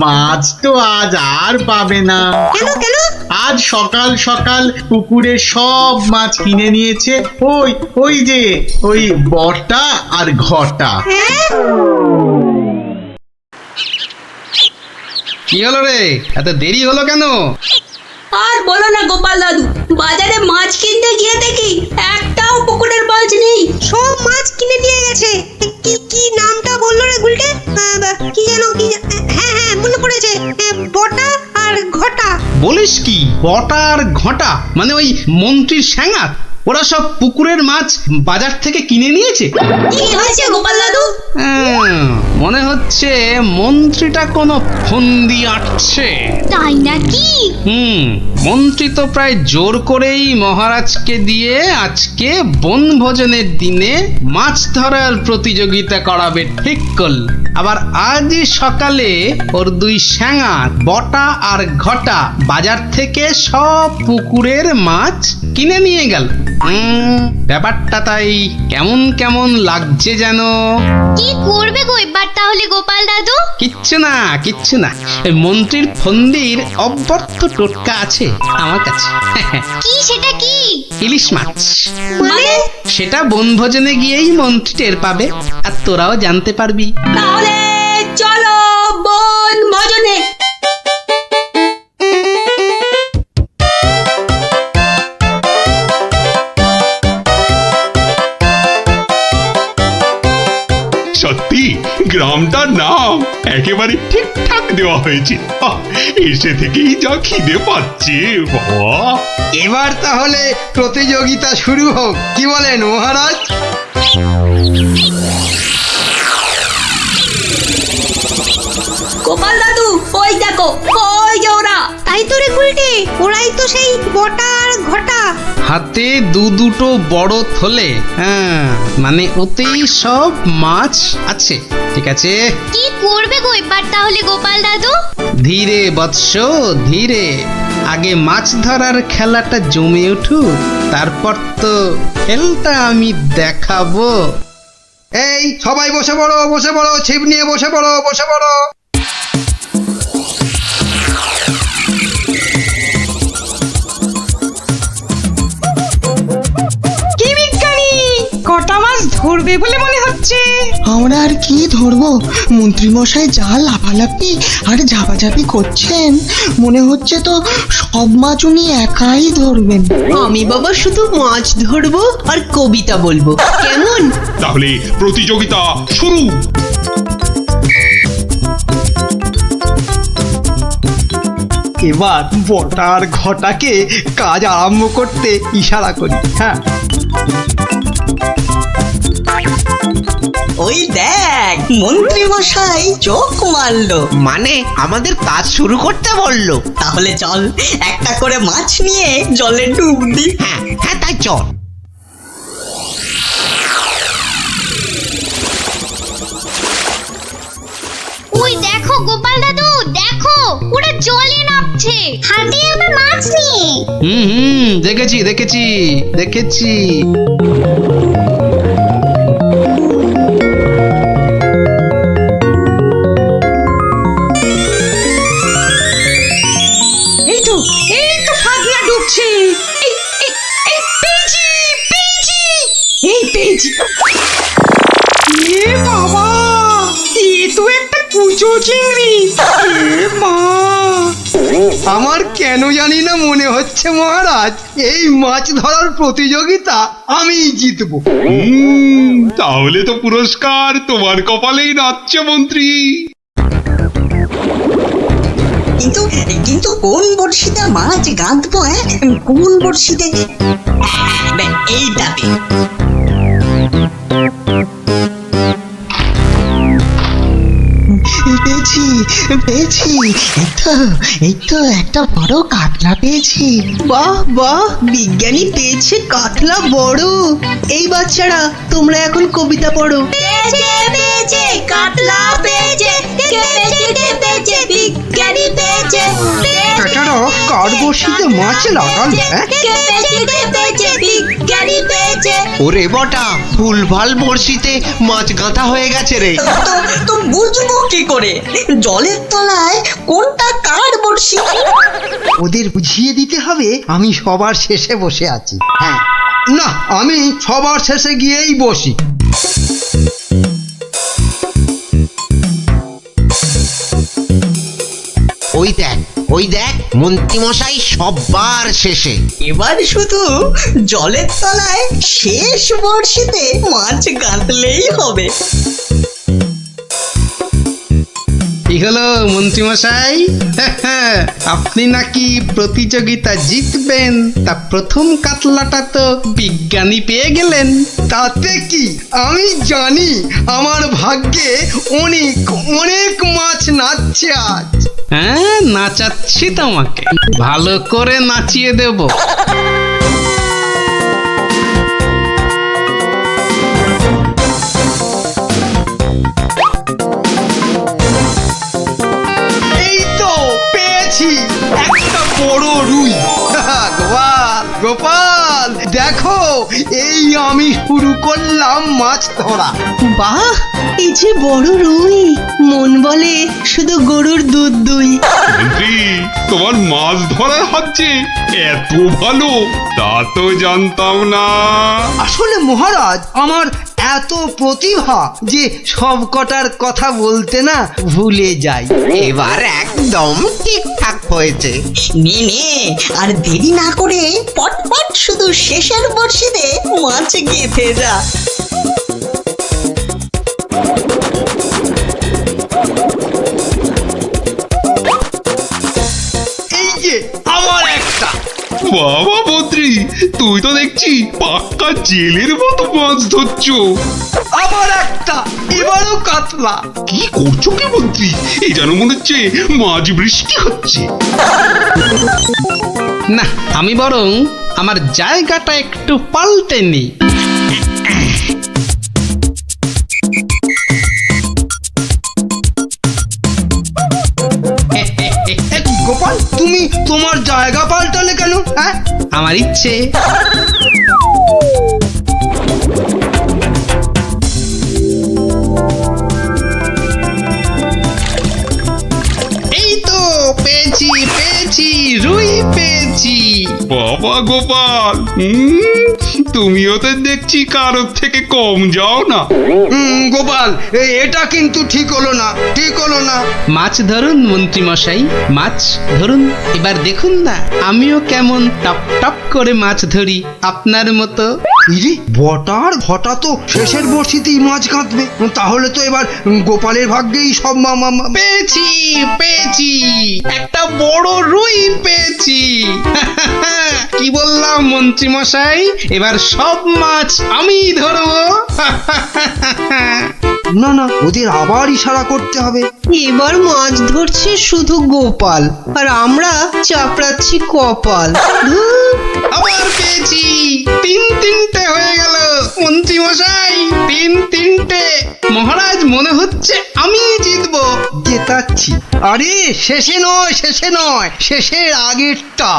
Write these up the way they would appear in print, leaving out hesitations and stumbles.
মাছ তো আজ আর পাবে না। কেন কেন? আজ সকাল সকাল পুকুরে সব মাছ কিনে নিয়েছে ওই ওই যে ওই বটা আর ঘটা। কি হলো রে, এত দেরি হলো কেন? আর বলো না গোপাল দাদু, বাজারে মাছ কিনতে গিয়ে দেখি একটাও পুকুরের মাছ নেই, সব মাছ কিনে নিয়ে গেছে। কি কি নামটা বললো রে গুলটে? কি যেন কি, হ্যাঁ হ্যাঁ মনে পড়েছে, বটা আর ঘটা। বলিস কি, বটা আর ঘটা মানে ওই মন্ত্রীর স্যাঙাত? ওরা সব পুকুরের মাছ বাজার থেকে কিনে নিয়েছে। কি হয়েছে গোপাল দাদু? মনে হচ্ছে মন্ত্রীটা কোনো ফন্দি আটছে। তাই নাকি? মন্ত্রী তো প্রায় জোর করেই মহারাজকে দিয়ে আজকে বনভোজনের দিনে মাছ ধরার প্রতিযোগিতা করাবে ঠিক করল। আবার আজ সকালে ওর দুই স্যাঙাত বটা আর ঘটা বাজার থেকে সব পুকুরের মাছ কিনে নিয়ে গেল। ব্যাপারটা তাই কেমন কেমন লাগছে যেন। কি করবে গো এবার তাহলে গোপাল দাদু? কিচ্ছু না কিচ্ছু না, মন্ত্রীর ফন্দির অব্যর্থ টোটকা আছে আমার কাছে। কি সেটা কি? ইলিশ মাছ। মানে? সেটা বনভোজনে গিয়েই মন্ত্রী টের পাবে, আর তোরাও জানতে পারবি। তাহলে চলো বনভোজনে। সত্যি গ্রামটার নাম একেবারে ঠিকঠাক দেওয়া হয়েছে। এসে থেকেই যা খিদে পাচ্ছে বাবা। এবার তাহলে প্রতিযোগিতা শুরু হোক, কি বলেন মহারাজ? গোপাল দাদু ওই দেখো, ওই যে ওরা। তাই তো রে গুলটে, ওরাই তো সেই বটা আর ঘটা। হাতে দুটো বড় থলে, মানে ওতেই সব মাছ আছে। ঠিক আছে, কি করবে গো এবার তাহলে গোপাল দাদু? ধীরে বৎস ধীরে, আগে মাছ ধরার খেলাটা জমে উঠুক, তারপর তো খেলটা আমি দেখাবো। এই সবাই বসে পড়ো, বসে পড়ো, ছিপ নিয়ে বসে পড়ো, বসে পড়ো। কি বিজ্ঞানী, কটা মাছ ধরবে বলে মনে হচ্ছে? আমরা আর কি ধরবো, মন্ত্রী মশাই যা লাফালাফি আর ঝাপাঝাপি করছেন, মনে হচ্ছে তো সব মাছ উনি একাই ধরবেন। আমি বাবা শুধু মাছ ধরবো আর কবিতা বলবো, কেমন? তাহলে প্রতিযোগিতা শুরু। এবার বটার ঘটাকে কাজ আরম্ভ করতে ইশারা করি। হ্যাঁ, ওই দেখ মন্ত্রী মশাই চোখ মারলো, মানে আমাদের কাজ শুরু করতে বললো। তাহলে চল একটা করে মাছ নিয়ে জলে ডুব দি। হ্যাঁ হ্যাঁ তাই চল। ওই দেখো গোপাল দাদু, দেখো ওরা জলে নামছে হাতে আবার মাছ নিয়ে। দেখেছি দেখেছি দেখেছি। এই তো ফাগলা ডুবছে। পেয়েছি পেয়েছি, এই পেয়েছি। এ বাবা, এ তো একটা কুচো চিংড়ি। এ মা, আমার কেন জানি না মনে হচ্ছে মহারাজ এই মাছ ধরার প্রতিযোগিতা আমি জিতবো। তাহলে তো পুরস্কার তোমার কপালেই নাচছে মন্ত্রী। কিন্তু কিন্তু কোন বড়শিতে মাছ গাঁথবো? কোন বড়শিতে? এইটাতে। পেয়েছি পেয়েছি, এই তো একটা বড় কাতলা পেয়েছি। বাহ বাহ, বিজ্ঞানী পেয়েছে কাতলা বড়। এই বাচ্চারা তোমরা এখন কবিতা পড়ো। পেয়েছে পেয়েছে কাতলা পেয়েছে, কে পেয়েছে কে পেয়েছে, বিজ্ঞানী পেয়েছে। বেটারা কার বড়শিতে মাছ লাগালো হ্যাঁ? কে পেয়েছে বিজ্ঞানী পেয়েছে। ওরে বটা, ভুলভাল বড়শিতে মাছ গাঁথা হয়ে গেছে রে। তো বুঝবো কি করে জলের তলায় কোনটা কার বড়শি? ওদের বুঝিয়ে দিতে হবে আমি সবার শেষে বসে আছি। হ্যাঁ, না আমি সবার শেষে গিয়েই বসি। ওই দেখ মন্ত্রীমশাই সবার শেষে। এবার শুধু জলের তলায় শেষ বড়শিতে মাছ গাঁথলেই হবে। কি হলো মন্ত্রীমশাই? আপনি নাকি প্রতিযোগিতা জিতবেন, তা প্রথম কাতলাটা তো বিজ্ঞানী পেয়ে গেলেন। তাতে কি, আমি জানি আমার ভাগ্যে অনেক অনেক মাছ নাচছে আজ। হ্যাঁ, নাচাচ্ছি তোমাকে, ভালো করে নাচিয়ে দেব। এই তো পেয়েছি একটা বড় রুই। গোপাল গোপাল দেখো, এই আমি শুরু করলাম মাছ ধরা। বাহ, এই যে বড় রুই, মন বলে শুধু গরুর দুধ দুই। মন্ত্রী, তোমার মাছ ধরার হাত যে এত ভালো তা তো জানতাম না। আসলে মহারাজ, আমার এত প্রতিভা যে সব কটার কথা বলতে না ভুলে যাই। এবার একদম ঠিকঠাক হয়েছে। নে আর দেরি না করে পটপট শুধু শেষের বড়শিতে মাছ গেঁথে যা। এই যে আমার একটা। বাবা মন্ত্রী, তুই তো দেখছি পাক্কা জেলের মতো মাছ ধরছো। আবার একটা, এবারও কাতলা। কি করছো কি মন্ত্রী? এই যেন মনে হচ্ছে মাছ বৃষ্টি হচ্ছে। না, আমি বরং আমার জায়গাটা একটু পাল্টে নিই। গোপাল, তুমি তোমার জায়গা পাল্টালে কেন? হ্যাঁ, আমার ইচ্ছে। এই তো পেয়েছি পেয়েছি, রুই পেয়েছি। বাবা গোপাল, তুমিও তো দেখছি কারোর থেকে কম যাও না। গোপাল, এটা কিন্তু ঠিক হলো না, ঠিক হলো না। মাছ ধরুন মন্ত্রী মশাই, মাছ ধরুন। এবার দেখুন না আমিও কেমন টপ টপ করে মাছ ধরি আপনার মতো। ইরে, বটার ঘটা তো শেষের বড়শিতেই মাছ কাঁদবে। তাহলে তো এবার গোপালের ভাগ্যেই সব পেয়েছি পেয়েছি, একটা বড় রুই পেয়েছি। কি বললাম মন্ত্রী মশাই, এবার সব মাছ আমি ধরবো। না না, ওদের আবার ইশারা করতে হবে। এবার মাছ ধরছে শুধু গোপাল, আর আমরা চাপড়াচ্ছি কপাল। আবার পেয়েছি, তিনটে হয়ে গেল মন্ত্রী মশাই, তিনটে। মহারাজ, মনে হচ্ছে আমি জিতবো। জেতাচ্ছি। আরে শেষে নয়, শেষের আগেরটা।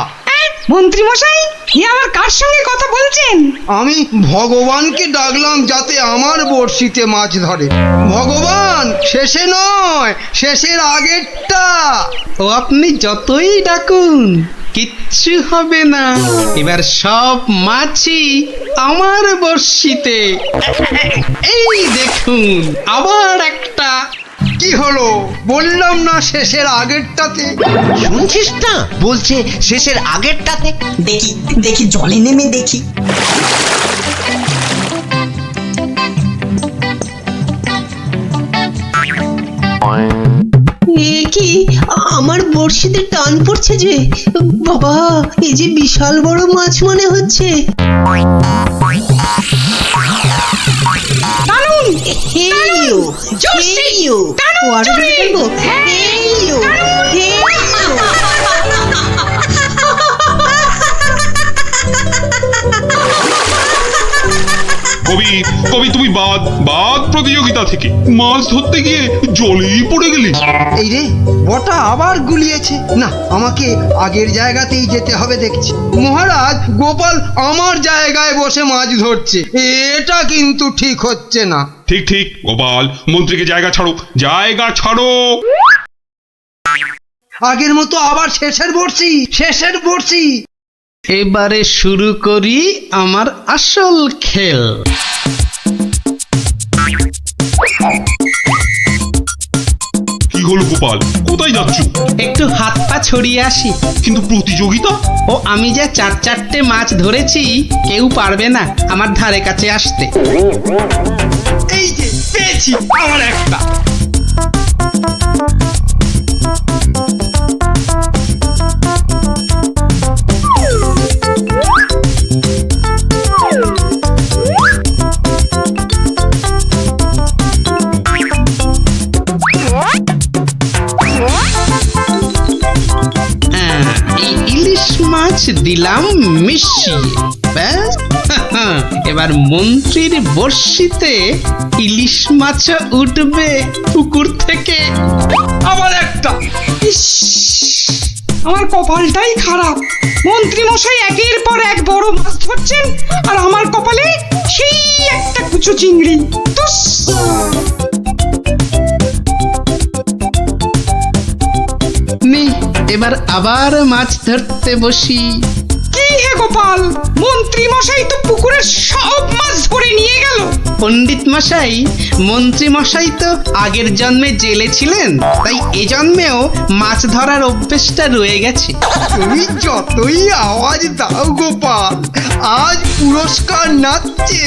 মন্ত্রী মশাই, এ আবার কার সঙ্গে কথা বলছেন? আমি ভগবানকে ডাকলাম যাতে আমার বড়শিতে মাছ ধরে। ভগবান, শেষে নয়, শেষের আগেরটা। ও আপনি যতই ডাকুন কিচ্ছু হবে না, এবার সব মাছই আমার বড়শিতে। এই দেখুন, আবার একটা। কি হলো? বললাম না শেষের আগেরটাতে। শুনছিস না, বলছে শেষের আগেরটাতে। দেখি জলে নেমে দেখি। এ কি, আমার বড়শিতে টান পড়ছে যে। বাবা, এই যে বিশাল বড় মাছ মনে হচ্ছে। কবি কবি কবি তুমি বাদ বাদ প্রতিযোগিতা থেকে মাছ ধরতে গিয়ে জলেই পড়ে গেলি। এই রে, বটা আবার গুলিয়েছে। না, আমাকে আগের জায়গাতেই যেতে হবে দেখছি। মহারাজ, গোপাল আমার জায়গায় বসে মাছ ধরছে, এটা কিন্তু ঠিক হচ্ছে না। ঠিক ঠিক গোপাল, মন্ত্রীকে জায়গা ছাড়ো, জায়গা ছাড়ো। আগের মতো আবার শেষের বড়শি। এবারে শুরু করি আমার আসল খেল। কি হলো গোপাল, কোথায় যাচ্ছ? একটু হাত পা ছড়িয়ে আসি। কিন্তু প্রতিযোগিতা? ও আমি যা চারটে মাছ ধরেছি, কেউ পারবে না আমার ধারে কাছে আসতে। এই যে পেয়েছি আমার একটা। এই ইলিশ মাছ দিলাম মিশিয়ে, ব্যাস। এবার মন্ত্রীর বড়শিতে ইলিশ মাছ উঠবে পুকুর থেকে। আবার একটা। ইস, আমার কপালটাই খারাপ। মন্ত্রী মশাই একের পর এক বড় মাছ ধরছেন, আর আমার কপালে সেই একটা কুচো চিংড়ি। তুস! নে, এবার আবার মাছ ধরতে বসি। কি হে গোপাল, মন্ত্রী মশাই তো পুকুরের সব মাছ ধরে নিয়ে গেল। পণ্ডিত মশাই, মন্ত্রী মশাই তো আগের জন্মে জেলে ছিলেন, তাই এ জন্মেও মাছ ধরার অভ্যেসটা রয়ে গেছে। তুমি যতই আওয়াজ দাও গোপাল, আজ পুরস্কার নাচছে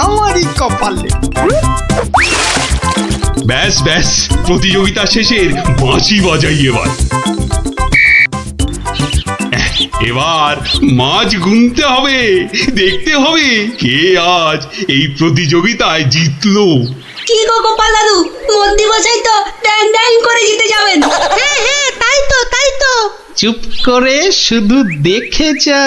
আমারই কপালে। ব্যাস ব্যাস, প্রতিযোগিতা শেষের বাঁশি বাজাই এবার। এবার মাছ গুনতে হবে, দেখতে হবে কে আজ এই প্রতিযোগিতায় জিতলো। কি গো গোপাল দাদু, মন্ত্রী মশাই তো ড্যাং ড্যাং করে জিতে যাবেন। হ্যাঁ, তাই তো। চুপ করে শুধু দেখে যা।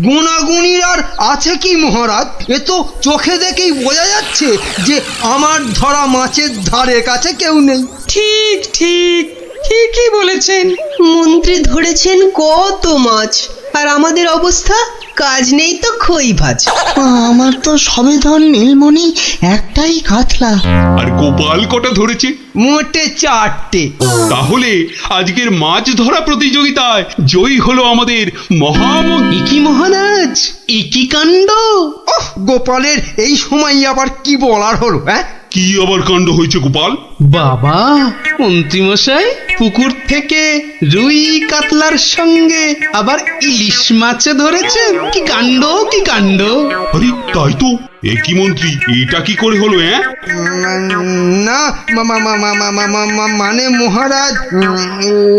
গুণাগুণির আর আছে কি মহারাজ? এ তো চোখে দেখেই বোঝা যাচ্ছে যে আমার ধরা মাছের ধারে কাছে কেউ নেই। ঠিক ঠিকই বলেছেন। মন্ত্রী ধরেছেন কত মাছ, আর আমাদের অবস্থা কাজ নেই তো খই ভাজ। আমার তো সবে ধর নীলমণি একটাই কাতলা। আর গোপাল কটা ধরেছে? মোটে 4টে। তাহলে আজকের মাছ ধরা প্রতিযোগিতায় জয়ী হলো আমাদের মহামন্ত্রী। কি মহারাজ, কি কাণ্ড! ওহ, গোপালের এই সময় আবার কি বলার হলো? হ্যাঁ, কি আবার কাণ্ড হয়েছে গোপাল? বাবা, মন্ত্রী মশাই পুকুর থেকে রুই কাতলার সঙ্গে আবার ইলিশ মাছ ধরেছেন। কি কাণ্ড, কি কাণ্ড! আরে তাই তো, এ কি মন্ত্রী, এটা কি করে হলো? না, মানে মহারাজ,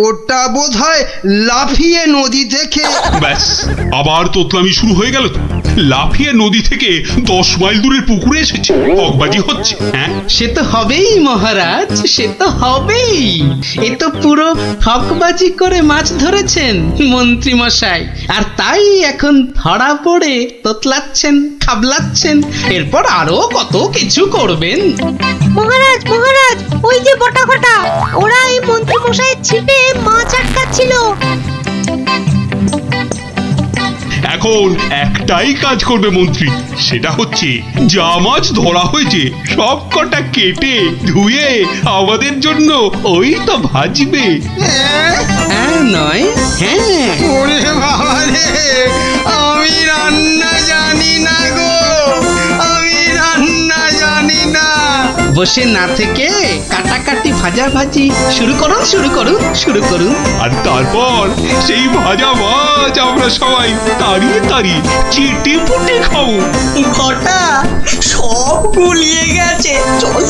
ওটা বোধহয় লাফিয়ে নদী থেকে। ব্যাস, আবার তোতলামি শুরু হয়ে গেল তো। লাফিয়ে নদী থেকে 10 মাইল দূরের পুকুরে এসেছে, হকবাজি হচ্ছে। হ্যাঁ, সে তো হবেই মহারাজ, সে তো হবেই। এ তো পুরো হকবাজি করে মাছ ধরেছেন মন্ত্রী মশাই, আর তাই এখন ধরা পড়ে তোতলাচ্ছেন, খাবলাচ্ছেন। এরপর আরো কত কিছু করবেন। মহারাজ, ওই যে বটা কটা, ওরা এই মন্ত্রী মশাইয়ের ছিপে মাছ আটকাচ্ছিল। এখন একটাই কাজ করবে মন্ত্রী, সেটা হচ্ছে যা মাছ ধরা হয়েছে সব কটা কেটে ধুয়ে আমাদের জন্য ওই তো ভাজবে। হ্যাঁ নয়, হ্যাঁ। ওরে বাবা রে, আমি রান্না জানি না গো, আমি রান্না জানি না। বসে না থেকে কাটাকাটি ভাজাভাজি শুরু করুন। আর তারপর সেই ভাজা মাছ আমরা সবাই তাড়িয়ে চেটে পুটে খাবো। ঘটা সব গুলিয়ে গেছে,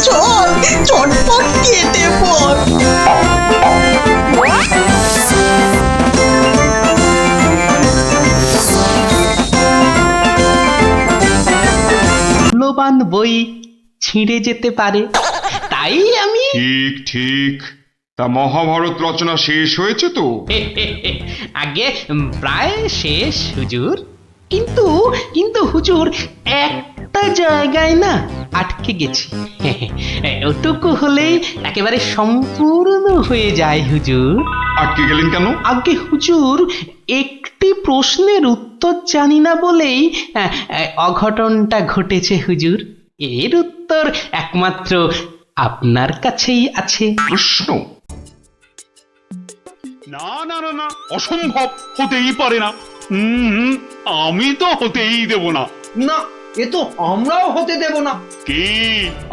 চল চটপট কেটে পড়। মূল্যবান বই ছিঁড়ে যেতে পারে, তাই আমি ঠিক। তা মহাভারত রচনা শেষ হয়েছে তো? আগে প্রায় শেষ হুজুর। কিন্তু কিন্তু হুজুর একটা জায়গায় না আটকে গেছি ওটুকু হলেই একেবারে সম্পূর্ণ হয়ে যায় হুজুর। আটকে গেলেন কেন? আগে হুজুর একটি প্রশ্নের উত্তর জানি না বলেই অঘটনটা ঘটেছে হুজুর। এর উত্তর একমাত্র আপনার কাছেই আছে। প্রশ্ন? না না না না, অসম্ভব, হতেই পারে না। আমি তো হতেই দেব না। না, এ তো আমরাও হতে দেব না। কি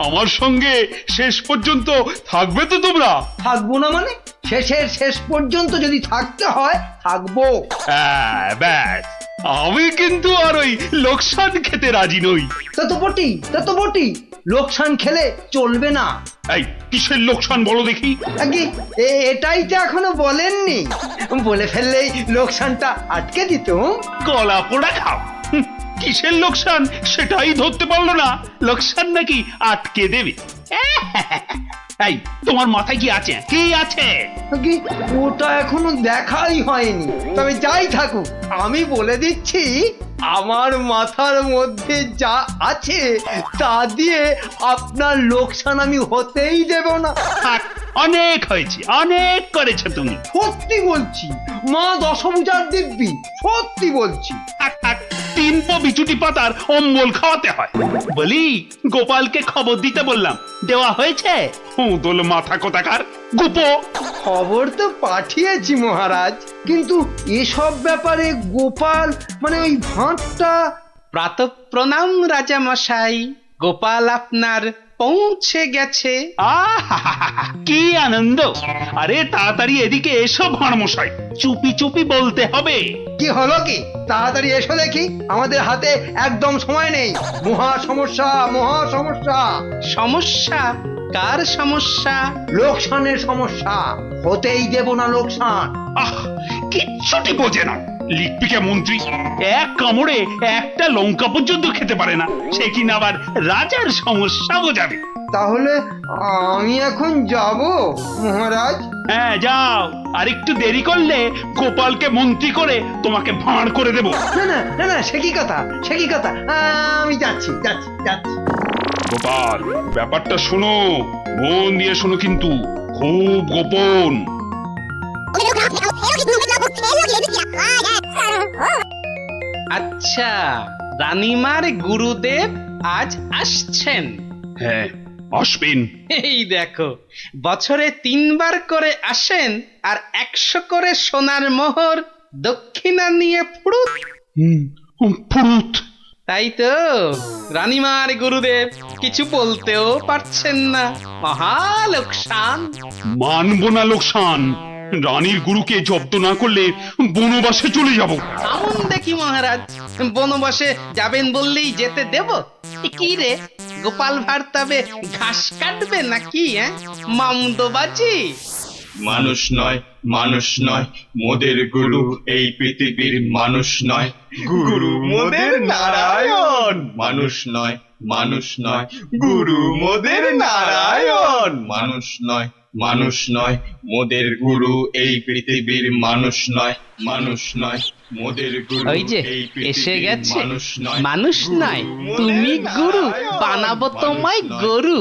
আমার সঙ্গে শেষ পর্যন্ত থাকবে তো তোমরা? থাকবো না মানে? শেষের শেষ পর্যন্ত যদি থাকতে হয় থাকবো। হ্যাঁ, ব্যাস, আমি কিন্তু আর ওই লোকসান খেতে রাজি নই। তা তো বটি লোকসান খেলে চলবে না। এই কিসের লোকসান বলো দেখি? আগে এটাই তো এখনো বলেননি। বলে ফেললেই লোকসানটা আটকে দিত। গলা পোড়া খাও। কিসের লোকসান সেটাই ধরতে পারলো না, লোকসান নাকি আটকে দেবে। এই তোমার মাথায় কি আছে? কি আছে? আগে ওটা এখনো দেখাই হয়নি। তবে যাই থাকুক, আমি বলে দিচ্ছি আমার মাথার মধ্যে যা আছে তা দিয়ে আপনার লোকসান আমি হতেই দেব না। থাক, অনেক হয়েছে, অনেক করেছো তুমি। সত্যি বলছি, মা দশভুজার দিব্যি, সত্যি বলছি। থাক থাক, 3 পো বিচুটি পাতার অম্বল খাওয়াতে হয়। বলি গোপালকে খবর দিতে বললাম, দেওয়া হয়েছে? হুঁদল মাথা কোথাকার, গুপো। খবর তো পাঠিয়েছি মহারাজ, কিন্তু এসব ব্যাপারে গোপাল মানে ওই ভাঁটটা। প্রাতঃ প্রণাম রাজা মশাই, গোপাল আপনার পৌঁছে গেছে। কি আনন্দ! আরে তাড়াতাড়ি এদিকে এসো ভাঁড় মশাই, চুপি চুপি বলতে হবে। কি হলো কি? তাড়াতাড়ি এসো দেখি, আমাদের হাতে একদম সময় নেই। মহা সমস্যা, মহা সমস্যা। সমস্যা? কার সমস্যা? লোকসানের সমস্যা। হতেই দেব না লোকসান। কিচ্ছুটি বোঝে না, লিখপিকা মন্ত্রী। এক কামড়ে একটা লঙ্কা পর্যন্ত খেতে পারে না, সে কিনা আবার রাজার সমস্যা বোঝাবে। তাহলে আমি এখন যাব মহারাজ? হ্যাঁ যাও, আর একটু দেরি করলে গোপালকে মন্ত্রী করে তোমাকে ভাঁড় করে দেব। না না না না, সে কি কথা, সে কি কথা। আমি যাচ্ছি যাচ্ছি যাচ্ছি। গোপাল, ব্যাপারটা শোনো, মন দিয়ে শোনো, কিন্তু খুব গোপন। আচ্ছা, রানীমার গুরুদেব আজ আসছেন? হ্যাঁ, আসবেন। এই দেখো, বছরে 3 বার করে আসেন, আর 100 করে সোনার মোহর দক্ষিণা নিয়ে ফুরুত। ফুরুত? তাই তো, রানীমার গুরুদেব কিছু বলতেও পারছেন না। মহা লোকসান। মানবো না লোকসান। রানীর গুরুকে জব্দ না করলে বনবাসে চলে যাব। আমন দেখি মহারাজ, বনবাসে যাবেন বললেই যেতে দেব? কি রে, গোপাল ভাঁড় তবে ঘাস কাটবে নাকি? মামদোবাজি। মানুষ নয়, মানুষ নয়, মোদের গুরু এই পৃথিবীর মানুষ নয়। গুরু মোদের নারায়ণ। মানুষ নয়, মানুষ নয়, গুরু মোদের নারায়ণ। মানুষ নয়, মানুষ নয়, মোদের গুরু এই পৃথিবীর মানুষ নয়। মানুষ নয়, মোদের গুরু ওই যে এই এসে পৃথিবীর গেছে। মানুষ নয়। মানুষ নয়, তুমি গুরু, বানাবো তোমায় গরু।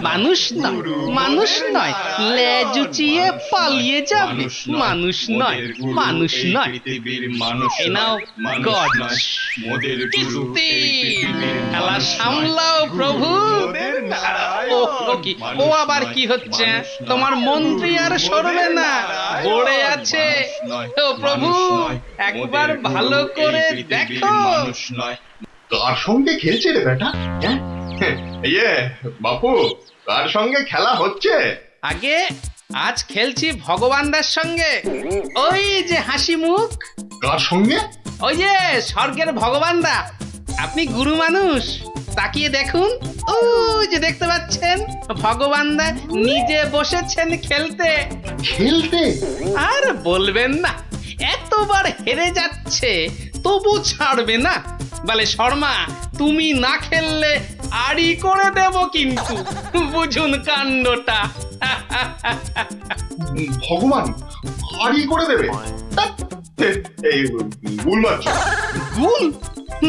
মানুষ নয়, মানুষ নয়, লেজ উঁচিয়ে পালিয়ে যাবে। মানুষ নয়, মানুষ নয়। পৃথিবীর মানুষ এই নাও নয়, গজ। নয়, মোদের গুরু কিস্তি। এই পৃথিবীর খেলা মানুষ নয়। সামলাও প্রভু। মোদের নারায়ণ। ও কি, ও আবার কি হচ্ছে? তোমার মন্ত্রী আর সরবে না, পড়ে আছে। ও প্রভু, একবার ভালো করে দেখো। মানুষ নয়। কার সঙ্গে খেলছে রে বেটা? ইয়ে বাপু, কার সঙ্গে খেলা হচ্ছে? আগে আজ খেলছি ভগবানদার সঙ্গে। ওই যে হাসি মুখ। কার সঙ্গে? ওই যে স্বর্গের ভগবানদা। আপনি গুরু মানুষ, তাকিয়ে দেখুন। ও যে দেখতে পাচ্ছেন, ভগবানদা নিজে বসেছেন খেলতে। খেলতে? আর বলবেন না, এতবার হেরে যাচ্ছে তবু ছাড়বে না। বলে, শর্মা তুমি না খেললে আড়ি করে দেব কিন্তু, বুঝুন কাণ্ডটা। ভগবান হারি করে দেবে? এই গুল মারছো? গুল?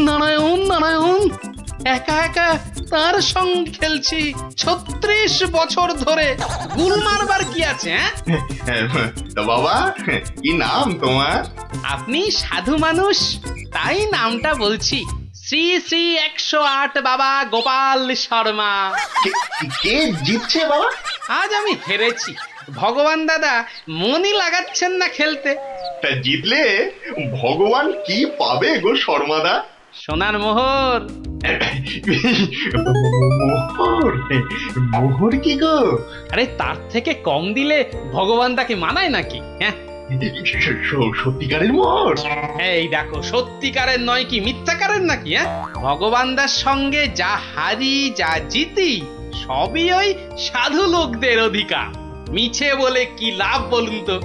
নারায়ণ নারায়ণ, একা একা তার সঙ্গে খেলছি 36 বছর ধরে। গুল মারবার কি আছে? তো বাবা, কি নাম তোমার? আপনি সাধু মানুষ, তাই নামটা বলছি। শ্রী শ্রী 108 বাবা গোপাল শর্মা। কে জিতছে বাবা? আজ আমি হেরেছি। ভগবান দাদা মনই লাগাচ্ছেন না খেলতে। তা জিতলে ভগবান কি পাবে গো শর্মাদা? সোনার মোহর। মোহর? মোহর কি গো? আরে তার থেকে কম দিলে ভগবান তাকে মানায় নাকি? হ্যাঁ, সত্যিকারের মোহর? এই দেখো, সত্যিকারের নয় কি মিথ্যাকারের নাকি? হ্যাঁ, ভগবানদার সঙ্গে যা হারি যা জিতি সবই ওই সাধু লোকদের অধিকার। মিছে বলে কি লাভ বলুন তো?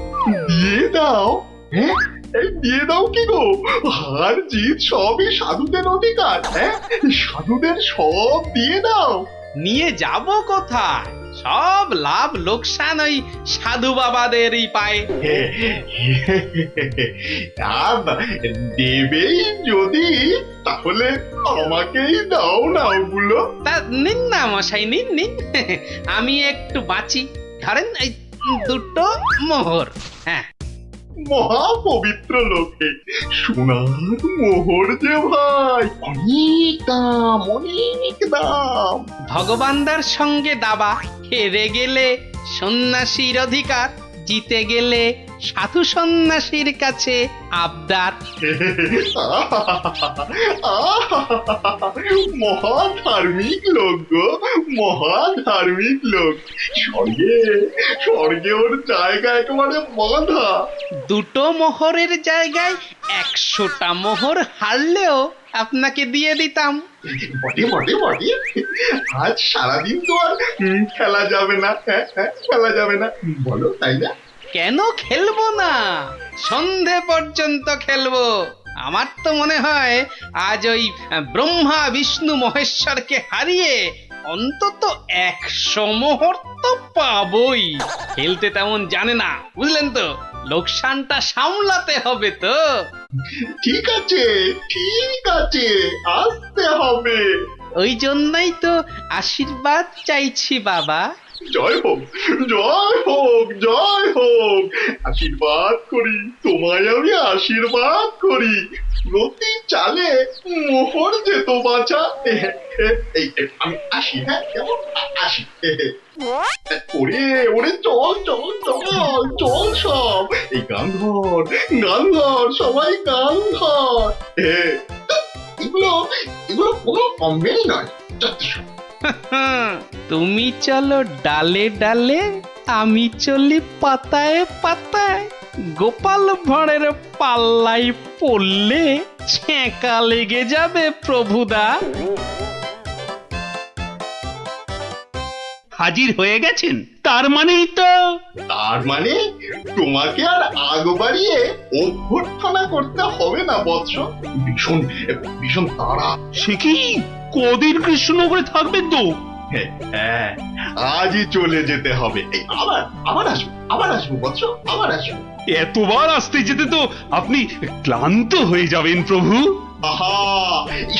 দিয়ে দাও। হ্যাঁ, এই দিয়ে দাও কি গো? হার জিত সবই সাধুদের অধিকার। হ্যাঁ, সাধুদের সব দিয়ে দাও। নিয়ে যাব কোথায়? সব লাভ লোকসান ওই সাধু বাবাদেরই পায়। দেবেই যদি, তাহলে আমাকেই দাও না ওগুলো। তা নিন না মশাই, নিন নিন। আমি একটু বাঁচি, ধরেন এই 2টো মোহর। হ্যাঁ, মহা পবিত্র লোকে সোনার মোহর যে ভাই, অনেক দাম, অনেক দাম। ভগবানদার সঙ্গে দাবা, হেরে গেলে সন্ন্যাসীর অধিকার, জিতে গেলে সাধু সন্ন্যাসীর কাছে আবদার। মহা ধার্মিক লোক গো, মহা ধার্মিক লোক। স্বর্গে স্বর্গে ওর জায়গা একেবারে বাঁধা। 2টো মোহরের জায়গায় 100টা মোহর হারলেও আপনাকে দিয়ে দিতাম। বটে বটে বটে, আজ সারাদিন তো আর খেলা যাবে না। খেলা যাবে না, বলো তাই না? কেন খেলবো না? সন্ধে পর্যন্ত খেলবো। আমার তো মনে হয় আজ ওই ব্রহ্মা বিষ্ণু মহেশ্বরকে হারিয়ে অন্তত 100 মোহর তো পাবই। খেলতে তেমন জানে না, বুঝলেন তো? লোকসানটা সামলাতে হবে তো। ঠিক আছে, ঠিক আছে, আসতে হবে। ওই জন্যই তো আশীর্বাদ চাইছি বাবা। জয় হোক, জয় হোক, জয় হোক। আশীর্বাদ করি, তোমায় আমি আশীর্বাদ করি। প্রতি চালে মোহর যেত বাঁচা। আমি আসি, হ্যাঁ, কেমন আসি। ওরে ওরে, চল চল চল চল সব। এই গান ধর, গান ধর, সবাই গান ধর। এগুলো এগুলো কোনো কমেই নয়। তুমি চলো ডালে ডালে, আমি চলি পাতায় পাতায়। গোপাল ভাঁড়ের পাল্লাই পড়লে ছেঁকা লেগে যাবে প্রভুদা। হাজির হয়ে গেছেন, তার মানেই তো। তার মানে তোমাকে আর আগ বাড়িয়ে অভ্যর্থনা করতে হবে না বৎস। ভীষণ ভীষণ তাড়া। সে কি কদিন কৃষ্ণনগরে থাকবেন তো? হ্যাঁ, আজই চলে যেতে হবে। আবার আবার আসবো, আবার আসবো বৎস, আবার আসবো। এতবার আসতে যেতে তো আপনি ক্লান্ত হয়ে যাবেন প্রভু। আহা,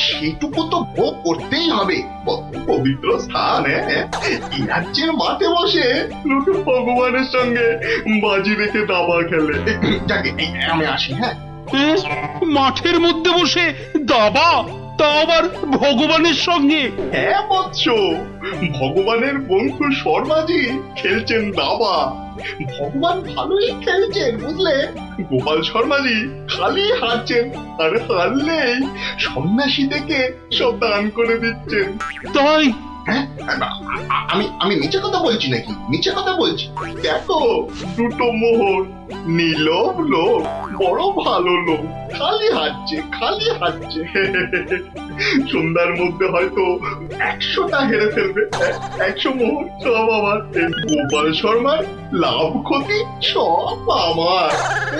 সেটুকু তো ভোগ করতেই হবে। পবিত্র স্থান, এই রাজ্যের মাঠে বসে লুটু ভগবানের সঙ্গে বাজি রেখে দাবা খেলে। যাকে আমি আসি। হ্যাঁ, মাঠের মধ্যে বসে দাবা, তা আবার ভগবানের সঙ্গে? হ্যাঁ বৎস, ভগবানের বন্ধু শর্মাজি খেলছেন দাবা। ভগবান ভালোই খেলছেন, বুঝলে। গোপাল শর্মাজি খালি হারছেন, আর হারলেই সন্ন্যাসী থেকে সব দান করে দিচ্ছেন। তাই? হ্যাঁ, আমি আমি মিছে কথা বলছি নাকি? মিছে কথা বলছি? দেখো, 2টো মোহর। নীলব লোক, বড় ভালো লোক, খালি হাঁটছে, খালি হাঁটছে। সন্ধ্যার মধ্যে হয়তো 100টা হেরে ফেলবে। 100 মোহর সব আমার। গোপাল শর্মার লাভ ক্ষতি সব আমার।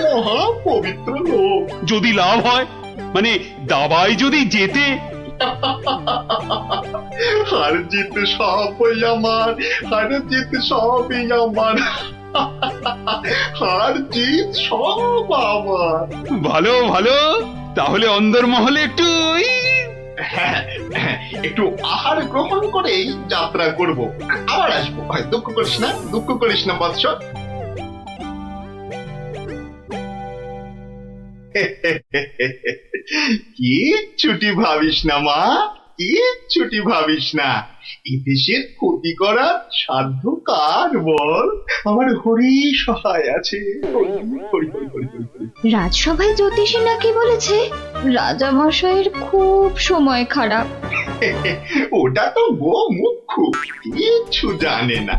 মহা পবিত্র লোক। যদি লাভ হয়, মানে দাবায় যদি জেতে? হার জিত সবই আমার, হার জিত সবই আমার, হার জিত সব আমার। ভালো ভালো, তাহলে অন্দরমহলে একটু হ্যাঁ, একটু আহার গ্রহণ করেই যাত্রা করব, আবার আসবো। দুঃখ করিস না বৎস। কিচ্ছুটি ভাবিস না মা, কিচ্ছুটি ভাবিস না। এই দেশের ক্ষতি করার সাধ্য কার বল? আমার হরি সহায় আছে। রাজসভায় জ্যোতিষী নাকি বলেছে রাজা মশাইয়ের খুব সময় খারাপ। ওটা তো গো মুখ্য, কিচ্ছু জানে না।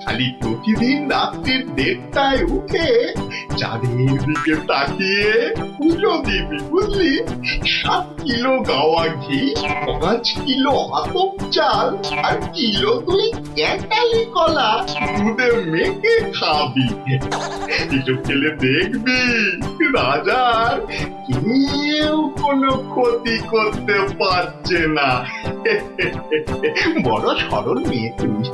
খালি প্রতিদিন রাত্রির 1:30টায় উঠে চাঁদের দিকে তাকিয়ে পুজো দিবি, বুঝলি? 7 কিলো গাওয়া ঘি, 5 কিলো আতপ চাল আর কিলো 2 ক্যাটালি কলা দুধে মেখে খাবি। এসব খেলে দেখবি রাজার কেউ কোনো ক্ষতি করতে পারছে না। বড় সরল মেয়ে তুমি।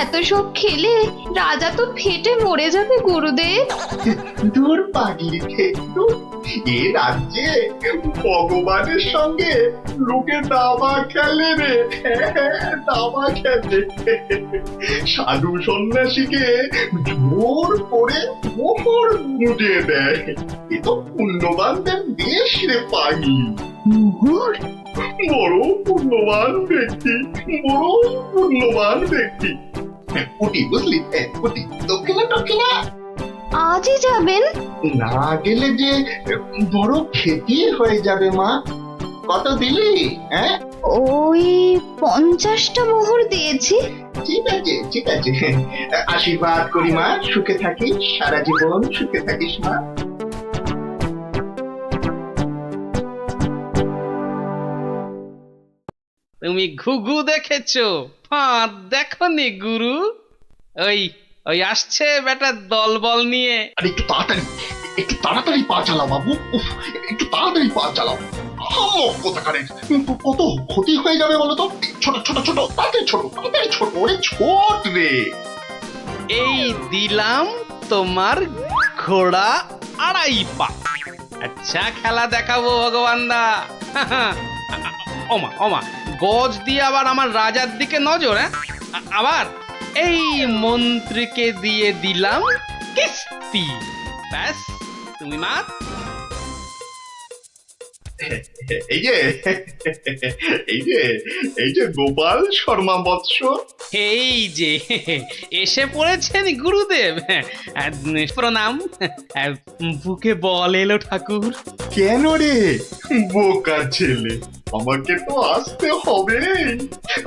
এত সব খেলে রাজা তো ফেটে মরে যাবে গুরুদেব। দূর পাগলি, দূর। এ রাজ্যে ভগবানের সঙ্গে লোকে দাবা খেলে রে, দাবা খেলে। সাধু সন্ন্যাসীকে জোর করে মোহর গুটিয়ে দেয়। এ তো পুণ্যবানদের দেশ রে পাগলি। মোহর? বড় পুণ্যবান ব্যক্তি, বড় পুণ্যবান ব্যক্তি। পুটি, বুঝলি? পুটি, দক্ষিণা। আজই যাবেন? না গেলে যে বড় ক্ষতি হয়ে যাবে মা। কত দিলি? ওই 50টা মোহর দিয়েছি। ঠিক আছে। আশীর্বাদ করি মা, সুখে থাকিস, সারা জীবন সুখে থাকিস মা। তুমি ঘুঘু দেখেছো, ফাঁদ দেখনি গুরু? ওই আসছে বেটা দলবল নিয়ে। আরে একটু তাড়াতাড়ি পা চালাও বাবু, একটু তাড়াতাড়ি পা চালাও। কত ক্ষতি হয়ে যাবে বলো তো? ছোট, তাড়াতাড়ি ছোট, ওরে ছোট রে। এই দিলাম তোমার ঘোড়া 2.5 পা। আচ্ছা খেলা দেখাবো ভগবান দা। ওমা গজ দিয়ে আবার আমার রাজার দিকে নজর। আবার এই মন্ত্রীকে দিয়ে দিলাম কিস্তি। ব্যাস, তুমি মাত। এই যে গোপাল শর্মা বৎস। এই যে এসে পড়েছেন গুরুদেব। প্রণাম। বুকে বল এলো ঠাকুর। কেন রে বোকা ছেলে, আমাকে তো আসতে হবে।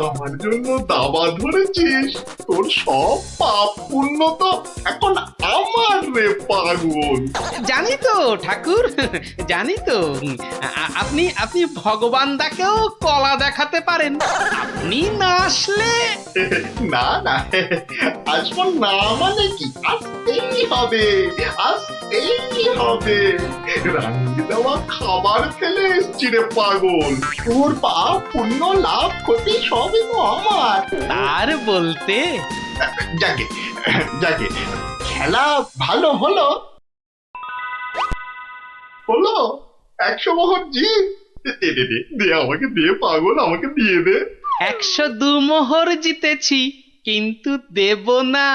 আমার জন্য দাবা ধরেছিস, তোর সব পাপ পুণ্য তো এখন আমার রে পাগল। জানি তো ঠাকুর, জানি তো। আপনি ভগবান দাকেও কলা দেখাতে পারেন। আপনি না আসলে না আসবো না মানে কি? আসতেই হবে। রান্নি দেওয়া খাবার খেলে চিড়ে পাগল। তোর পাপ পুণ্য লাভ ক্ষতি সবই তো আমার। আর বলতে যাকে খেলা ভালো হলো 100 মোহর জিত। দে আমাকে, দে পাগল, আমাকে দিয়ে দে। 102 মোহর জিতেছি, কিন্তু দেব না,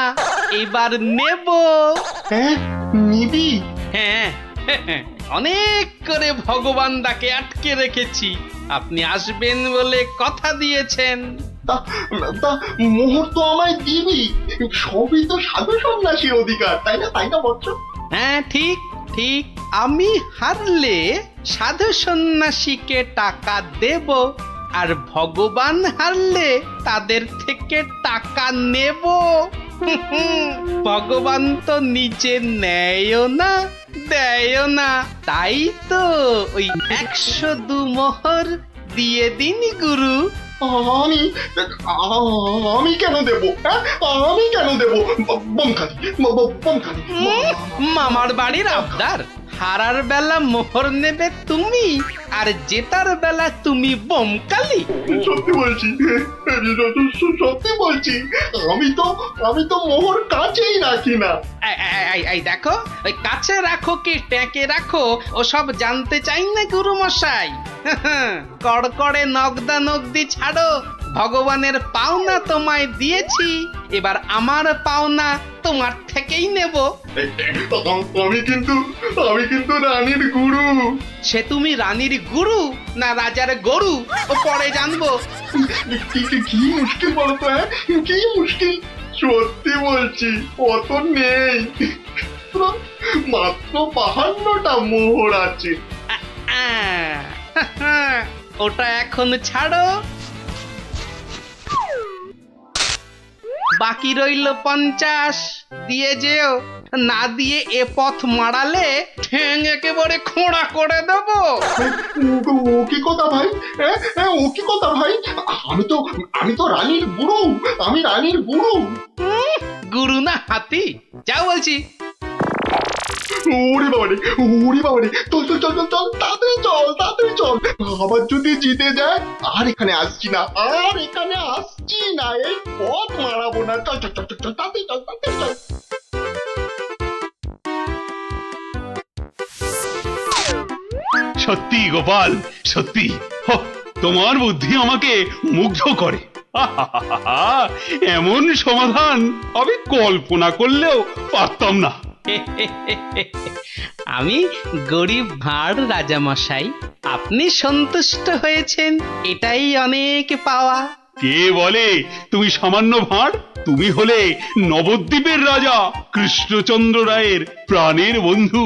এবার নেব। নিবি? হ্যাঁ, অনেক করে ভগবান দাকে আটকে রেখেছি। আপনি আসবেন বলে কথা দিয়েছেন। তা মোহর তো আমায় দিবি। সবই তো সাধু সন্ন্যাসীর অধিকার, তাই না বৎস? হ্যাঁ, ঠিক। আমি হারলে সাধু সন্ন্যাসীকে টাকা দেব, আর ভগবান হারলে তাদের থেকে টাকা নেব। ভগবান তো নিজে নেয়ও না, দেয়ও না। তাই তো ওই 102 মোহর দিয়ে দিন গুরু। আমি কেন দেব? বোম খালি। মামার বাড়ির আবদার, হারার বেলা মোহর নেবে তুমি, আর জেতার বেলা তুমি বোমকালি। সত্যি বলছি, সত্যি বলছি, আমি তো মোহর কাছেই রাখি না। এই দেখো, ওই কাছে রাখো কি ট্যাঁকে রাখো ওসব জানতে চাই না গুরু মশাই। কড়কড়ে নগদা নগদি ছাড়ো, ভগবানের পাওনা তোমায় দিয়েছি, এবার আমার পাওনা তোমার থেকেই নেব। আমি কিন্তু রানীর গুরু। সে তুমি রানীর গুরু না রাজার গরু ও পরে জানবো। কি মুশকিল বলতো, হ্যাঁ কি মুশকিল। সত্যি বলছি, অত নেই, মাত্র 52টা মোহর আছে। ওটা এখন ছাড়ো, বাকি রইল 50। দিয়ে যেও, না দিয়ে এ পথ মারালে ঠ্যাং একেবারে খোঁড়া করে দেবো। ও কি কথা ভাই, ও কি কথা ভাই, আমি তো রানীর গুরু, আমি রানীর গুরু। গুরু না হাতি, যাও বলছি। ওরে বাবারে, চল তাড়াতাড়ি চল। আবার যদি জিতে যায় আর এখানে আসছি না, এই পথ মারাবো না। চল তাড়াতাড়ি চল। সত্যি গোপাল, সত্যি তোমার বুদ্ধি আমাকে মুগ্ধ করে। এমন সমাধান আমি কল্পনা করলেও পারতাম না। আমি গরিব ভাঁড় রাজামশাই, আপনি সন্তুষ্ট হয়েছেন, এটাই অনেক পাওয়া। কে বলে তুমি সামান্য ভাঁড়? তুমি হলে নবদ্বীপের রাজা কৃষ্ণচন্দ্র রায়ের প্রাণের বন্ধু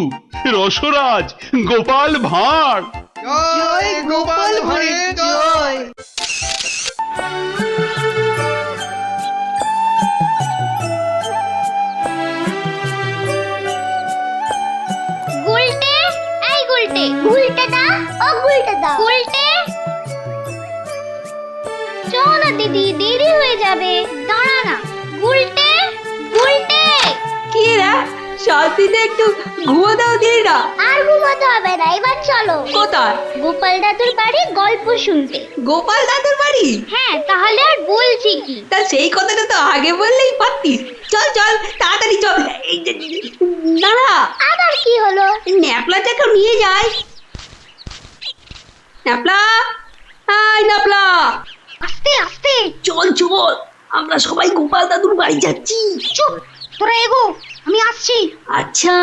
রসরাজ গোপাল ভাঁড়। জয় গোপাল ভাঁড়ের জয়। গুলটে, এই গুলটে, গুলটে দা, ও গুলটে দা, গুলটে। চল না দিদি, দেরি হয়ে যাবে, দাঁড়া না। গুলটে, গুলটে। কি রে, শান্তিতে একটু ঘুমো দাও দিদিরা। আর ঘুমাতে হবে না, এবার চলো। কোথায়? গোপাল দাদুর বাড়ি গল্প শুনতে। গোপাল দাদুর বাড়ি? হ্যাঁ, তাহলে আর বলছি কি। তা সেই কথাটা তো আগে বললেই পারতিস। চল তাড়াতাড়ি চল। এই যে দাঁড়া, আবার কি হলো? ন্যাপলাটাকে নিয়ে যাই। ন্যাপলা, হাই ন্যাপলা। আস্তে আস্তে চল, আমরা সবাই গোপাল দাদুর বাড়ি যাচ্ছি। চুপ, তোরা এগো, আমি আসছি। আচ্ছা,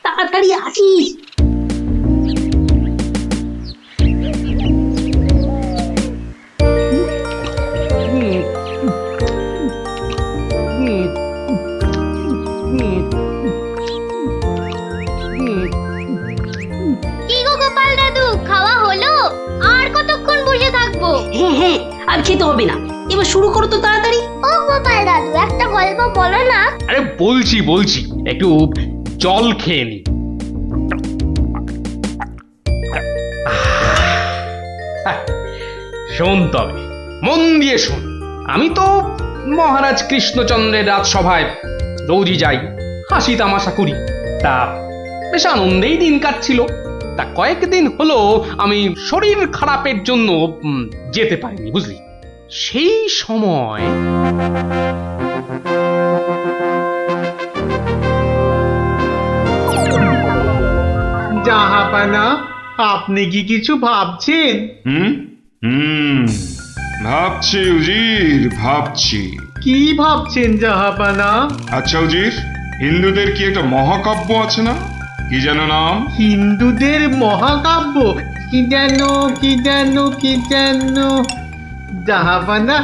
তাড়াতাড়ি আসিস। কি গো গোপাল দাদু, খাওয়া হলো? আর কতক্ষণ বসে থাকবো? হ্যাঁ, আর খেতে হবে না, এবার শুরু করো তো তাড়াতাড়ি। ও গোপাল দাদু, একটা গল্প বলো না। আরে বলছি, একটু জল খেয়ে নি। শোন তবে, মন দিয়ে শোন। আমি তো মহারাজ কৃষ্ণচন্দ্রের রাজসভায় রোজই যাই, হাসি তামাশা করি, তা বেশ আনন্দেই দিন কাটছিল। তা কয়েকদিন হলো আমি শরীর খারাপের জন্য যেতে পারিনি, বুঝলি। সেই সময় জাহাপানা, আপনি কি কিছু ভাবছেন? ভাবছি উজির, ভাবছি। কি ভাবছেন জাহাপানা? আচ্ছা উজির, হিন্দুদের কি একটা মহাকাব্য আছে না, কি যেন নাম? হিন্দুদের মহাকাব্য? কি যেন জাহাপানা,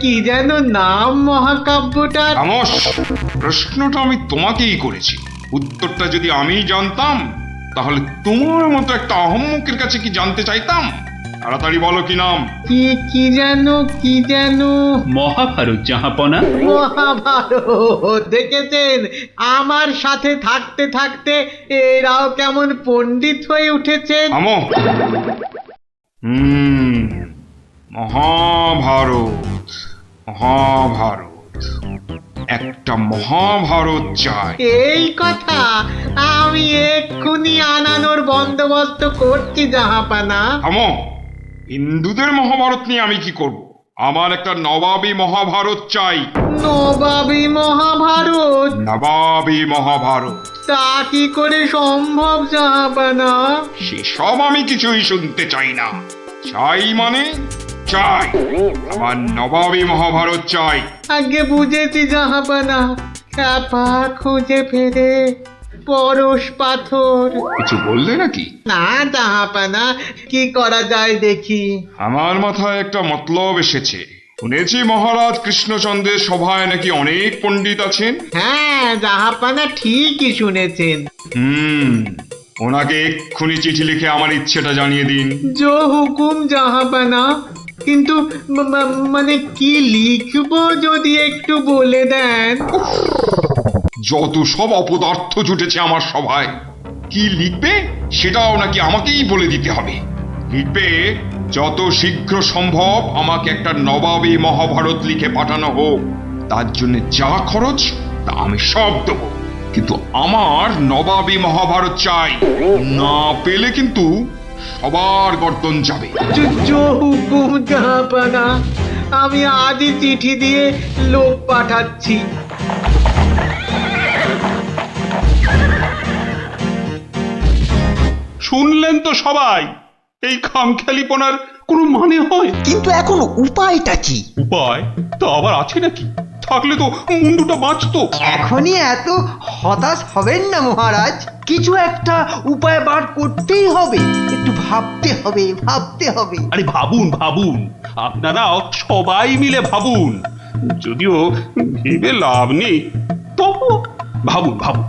কি যেন নাম মহাকাব্যটার? খামোশ, প্রশ্নটা আমি তোমাকেই করেছি, উত্তরটা যদি আমি জানতাম তাহলে তোমার মতো একটা আহম্মকের কাছে কি জানতে চাইতাম? তাড়াতাড়ি বলো কি নাম। কি যেন মহাভারত জাহাপনা। মহাভারত। দেখেছেন, আমার সাথে থাকতে থাকতে এরাও কেমন পণ্ডিত হয়ে উঠেছেন। মহাভারত। একটা মহাভারত চাই। এই কথা আমি এক্ষুনি আনানোর বন্দোবস্ত করছি জাহাপানা। থামো, হিন্দুদের মহাভারত নিয়ে আমি কি করব? আমার একটা নবাবী মহাভারত চাই। নবাবী মহাভারত? নবাবী মহাভারত। তা কি করে সম্ভব জাহাপানা? সেসব আমি কিছুই শুনতে চাই না। চাই মানে চাই, আমার নবাবী মহাভারত চাই। আগে বুঝেছি জাহাপানা, চাপা খুঁজে ফেরে পরশ পাথর। কিছু বললে নাকি? না জাহাপানা, কি করা যায় দেখি। আমার মাথায় একটা মতলব এসেছে। শুনেছি মহারাজ কৃষ্ণচন্দ্রের সভায় নাকি অনেক পণ্ডিত আছেন। হ্যাঁ জাহাপানা, ঠিকই শুনেছেন। ওনাকে এক্ষুনি চিঠি লিখে আমার ইচ্ছেটা জানিয়ে দিন। জো হুকুম জাহাপানা, কিন্তু মানে কি লিখবো যদি একটু বলে দেন। যত সব অপদার্থ জুটেছে আমার সভায়, কি লিখবে সেটাও নাকি আমাকেই বলে দিতে হবে। লিখবে, যত শীঘ্র সম্ভব আমাকে একটা নবাবী মহাভারত লিখে পাঠানো হোক, তার জন্য যা খরচ তা আমি সব দেবো, কিন্তু আমার নবাবী মহাভারত চাই। না পেলে কিন্তু সবার গর্দন যাবে। জো হুকুম জাহাপানা, আমি আজই চিঠি দিয়ে লোক পাঠাচ্ছি। শুনলেন তো সবাই, এই খামখেয়ালিপনার কোনো মানে হয়? কিন্তু এখন উপায়টা কি? উপায় তো আবার আছে নাকি? থাকলে তো মুন্ডুটা বাঁচতো। এখনই এত হতাশ হবেন না মহারাজ, কিছু একটা উপায় বার করতেই হবে। একটু ভাবতে হবে, ভাবতে হবে। আরে ভাবুন ভাবুন, আপনারাও সবাই মিলে ভাবুন। যদিও ভেবে লাভ নেই, তবু ভাবুন ভাবুন।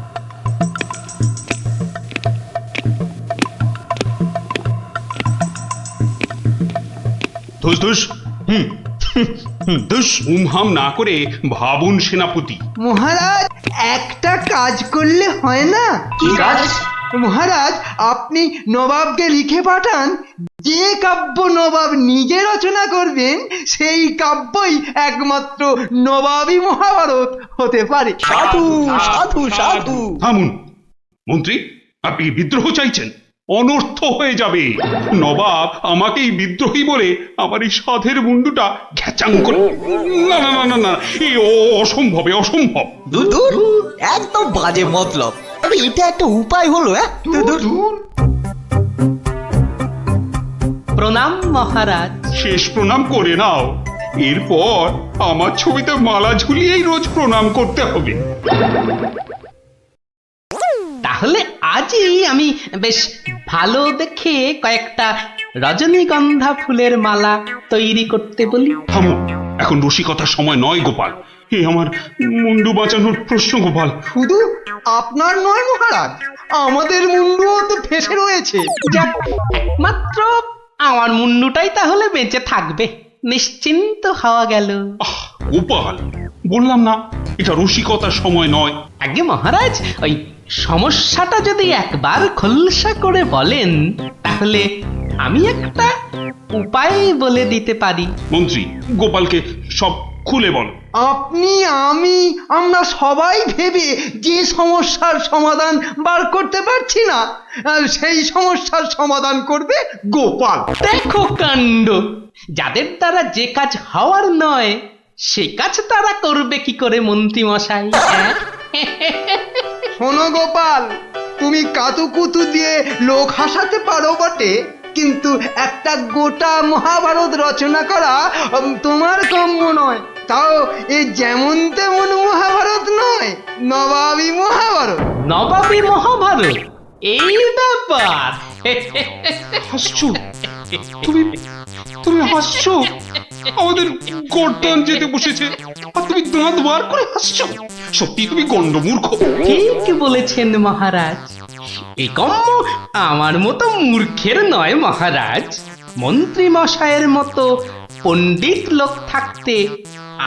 ধুস ধুস, ধুস, উমহাম না করে ভাবুন সেনাপতি। মহারাজ, একটা কাজ করলে হয় না? কি কাজ? মহারাজ, আপনি নবাবকে লিখে পাঠান, যে কাব্য নবাব নিজে রচনা করবেন সেই কাব্যই একমাত্র নবাবী মহাভারত হতে পারে। সাধু সাধু সাধু। থামুন মন্ত্রী, আপনি বিদ্রোহ চাইছেন? অনর্থ হয়ে যাবে। নবাব আমাকেই বিদ্রোহী বলে আমার এই সাধের মুন্ডুটা ঘ্যাচাং করে। না না না না না, এই অসম্ভব, অসম্ভব। দূর, একদম বাজে মতলব। আরে এটা একটা উপায় হলো। প্রণাম মহারাজ। শেষ প্রণাম করে নাও, এরপর আমার ছবিতে মালা ঝুলিয়েই রোজ প্রণাম করতে হবে। তাহলে আজই আমি বেশ ভালো দেখে কয়েকটা রজনীগন্ধা ফুলের মালা তৈরি করতে বলি। থামো, এখন রসিকতার সময় নয় গোপাল। এ আমার মুন্ডু বাঁচানোর প্রশ্ন গোপাল। শুধু আপনার নয় মহারাজ, আমাদের মুন্ডুও তো ফেসে রয়েছে। যাক, একমাত্র আমার মুন্ডুটাই তাহলে বেঁচে থাকবে, নিশ্চিন্ত হওয়া গেল। গোপাল, বললাম না এটা রসিকতার সময় নয়। আগে মহারাজ, ওই সমস্যাটা যদি একবার খোলসা করে বলেন তাহলে আমি একটা উপায় বলে দিতে পারি। মন্ত্রী, গোপালকে সব খুলে বলো। আপনি, আমি, আমরা সবাই ভেবে যে সমস্যার সমাধান বার করতে পারছি না, সেই সমস্যার সমাধান করবে গোপাল। দেখো কাণ্ড, যাদের দ্বারা যে কাজ হওয়ার নয় সে কাজ তারা করবে কি করে মন্ত্রী মশাই? শোনো গোপাল, তুমি কাতুকুতু দিয়ে লোক হাসাতে পারো বটে, কিন্তু একটা গোটা মহাভারত রচনা করা তোমার কাম্য নয়। তাও এ যেমন তেমন মহাভারত নয়, নবাবী মহাভারত। নবাবী মহাভারত? এই ব্যাপার? হাসছো তুমি হাসছো? আমাদের গর্দান যেতে বসেছে আর তুমি দাঁত বার করে হাসছো? সত্যি তুমি গন্ডমূর্খ। ঠিক বলেছেন মহারাজ, এই কম্ম আমার মতো মূর্খের নয় মহারাজ। মন্ত্রী মশাইয়ের মতো পণ্ডিত লোক থাকতে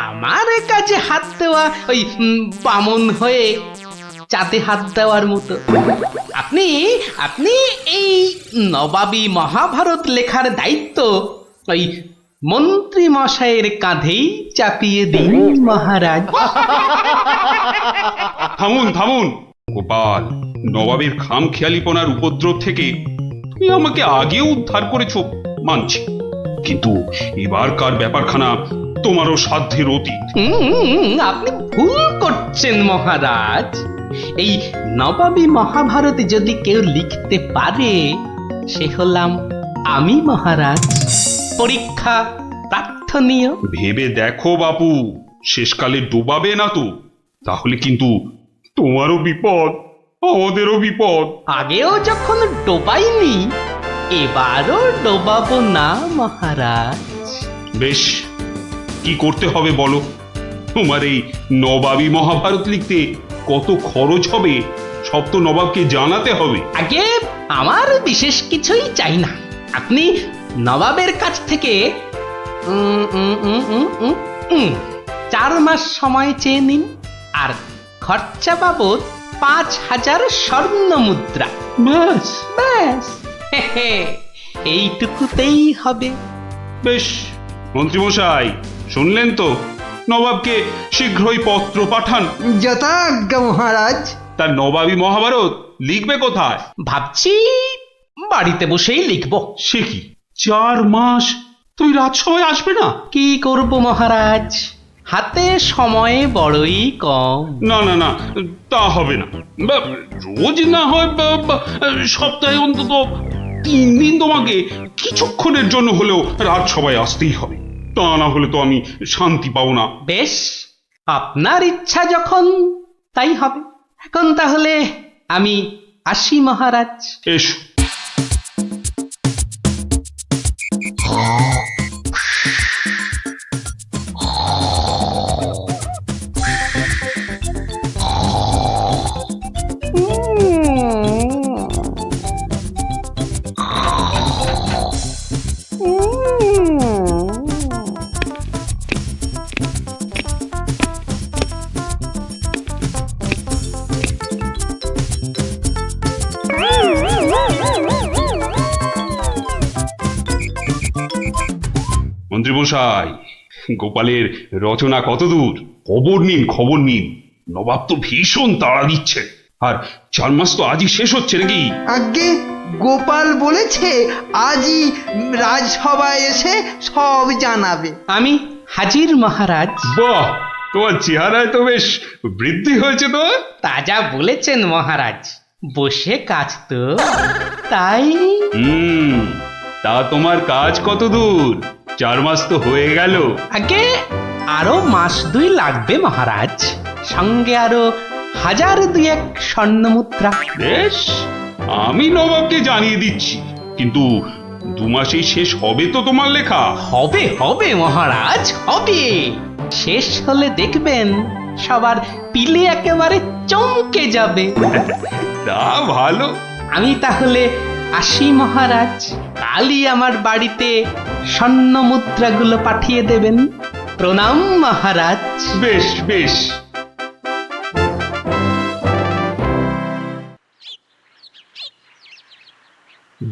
আমার কাজে হাত দেওয়া ওই বামন হয়ে চাঁদে হাত দেওয়ার মতো। আপনি আপনি এই নবাবী মহাভারত লেখার দায়িত্ব ওই মন্ত্রী মশাইয়ের কাঁধেই চাপিয়ে দিন মহারাজ। থামুন থামুন গোপাল, নবাবের খামখেয়ালিপনার উপদ্রব থেকে তুমি আমাকে আগেও উদ্ধার করেছো মানছি, কিন্তু এবারকার ব্যাপারখানা তোমারও সাধ্যের অতীত। আপনি ভুল করছেন মহারাজ। এই নবাবী মহাভারত যদি কেউ লিখতে পারে সে হলাম আমি মহারাজ। পরীক্ষা প্রার্থনীয়। ভেবে দেখো বাপু, শেষকালে ডুবাবে না তো, তাহলে কিন্তু তোমারও বিপদ আমাদেরও বিপদ। আগেও যখন ডোবাইনি এবারও ডোবাবো না মহারাজ। বেশ, কি করতে হবে বলো? তোমার এই নবাবী মহাভারত লিখতে কত খরচ হবে সব তো নবাবকে জানাতে হবে। আগে আমার বিশেষ কিছুই চাই না, আপনি নবাবের কাছ থেকে 4 মাস সময় চেয়ে নিন, আর খরচা বাবদ 5000 স্বর্ণ মুদ্রা। ব্যাস ব্যাস, এইটুকুতেই হবে। বেশ, মন্ত্রীমশাই শুনলেন তো, নবাবকে শীঘ্রই পত্র পাঠান। যথাজ্ঞা মহারাজ। তার নবাবী মহাভারত লিখবে কোথায়? ভাবছি বাড়িতে বসেই লিখবো। সে কি, 4 মাস তুমি রাজসভায় আসবে না? কি করব মহারাজ, হাতে সময় বড়ই কম। না না না, তা হবে না। রোজ না হয় সপ্তাহে অন্তত 3 দিন তোমাকে কিছুক্ষণের জন্য হলেও রাজসভায় আসতেই হবে, তা না হলে তো আমি শান্তি পাবো না। বেশ, আপনার ইচ্ছা যখন তাই হবে। এখন তাহলে আমি আসি মহারাজ। এসো। মন্ত্রীমশাই, গোপালের রচনা কতদূর? খবর নিন খবর নিন, নবাব তো ভীষণ তাড়া দিচ্ছে। আর 4 মাস তো আজই শেষ হচ্ছে নাকি? আগে গোপাল বলেছে আজই রাজসভায় এসে সব জানাবে। আমি হাজির মহারাজ। বাহ, তোমার চেহারায় তো বেশ বৃদ্ধি হয়েছে তো। তাজা বলেছেন মহারাজ, বসে কাজ তো তাই। তা তোমার কাজ কত দূর? 4 মাস তো হয়ে গেল। আগে আরো 1-2 মাস লাগবে মহারাজ, সঙ্গে আরো 1000-2 স্বর্ণ মুদ্রা। বেশ, আমি নবাবকে জানিয়ে দিচ্ছি, কিন্তু 2 মাসেই শেষ হবে তো তোমার লেখা? হবে হবে মহারাজ, হবে। শেষ হলে দেখবেন সবার পিলে একেবারে চমকে যাবে। তা ভালো। আমি তাহলে আসি মহারাজ, কালই আমার বাড়িতে স্বর্ণ মুদ্রাগুলো পাঠিয়ে দেবেন। প্রণাম মহারাজ। বেশ বেশ।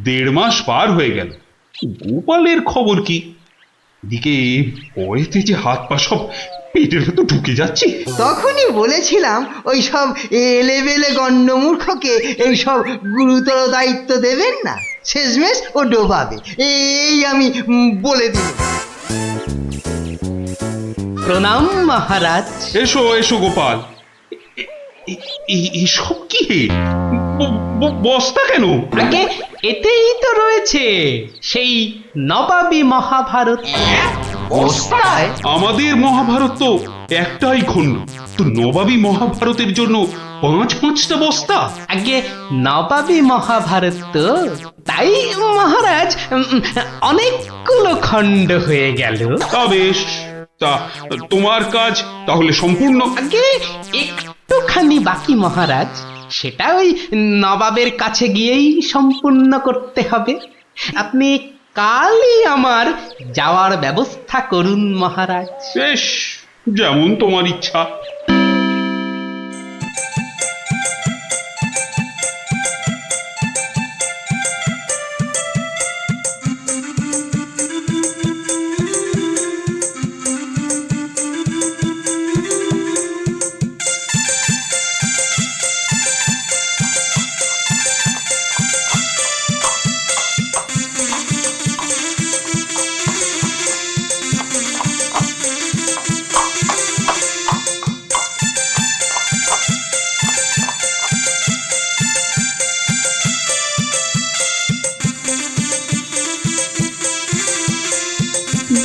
দেড় মাস পার হয়ে গেল, গোপালের খবর কি? এদিকে ভয়েতে যে হাত পা সব পেটের ভেতর ঢুকে যাচ্ছে। তখনই বলেছিলাম ওই সব এলেবেলে গণ্ডমূর্খকে এইসব গুরুতর দায়িত্ব দেবেন না, শেষমেশ ও ডোবাবে, এই আমি বলে দিল। প্রণাম মহারাজ। এসো এসো গোপাল, এসব কি? বস্তা কেন? আগে এতেই তো রয়েছে সেই নবাবী মহাভারত। বস্তায়? আমাদের মহাভারত তো একটাই খণ্ড, তো নবাবী মহাভারতের জন্য 5-5টা বস্তা? আগে নবাবী মহাভারত তো, তাই মহারাজ অনেকগুলো খণ্ড হয়ে গেল। তা বেশ, তা তোমার কাজ তাহলে সম্পূর্ণ? আগে একটুখানি বাকি মহারাজ, সেটা ওই নবাবের কাছে গিয়েই সম্পূর্ণ করতে হবে। আপনি কালই আমার যাওয়ার ব্যবস্থা করুন মহারাজ। বেশ, যেমন তোমার ইচ্ছা।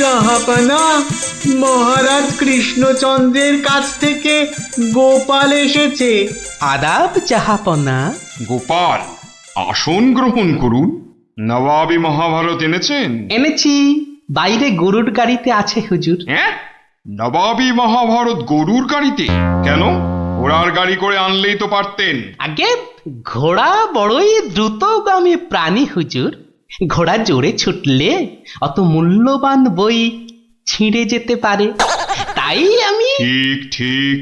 জাহাপানা, মহারাজ কৃষ্ণচন্দ্রের কাছ থেকে গোপাল এসেছে। আদাব জাহাপনা। গোপাল, আসন গ্রহণ করুন। নবাবী মহাভারত এনেছেন? এনেছি, বাইরে গরুর গাড়িতে আছে হুজুর। হ্যাঁ, নবাবী মহাভারত গরুর গাড়িতে? কেন, ঘোড়ার গাড়ি করে আনলেই তো পারতেন। আগে ঘোড়া বড়ই দ্রুতগামী প্রাণী হুজুর, ঘোড়া জোরে ছুটলে অত মূল্যবান বই ছিঁড়ে যেতে পারে, তাই আমি ঠিক ঠিক।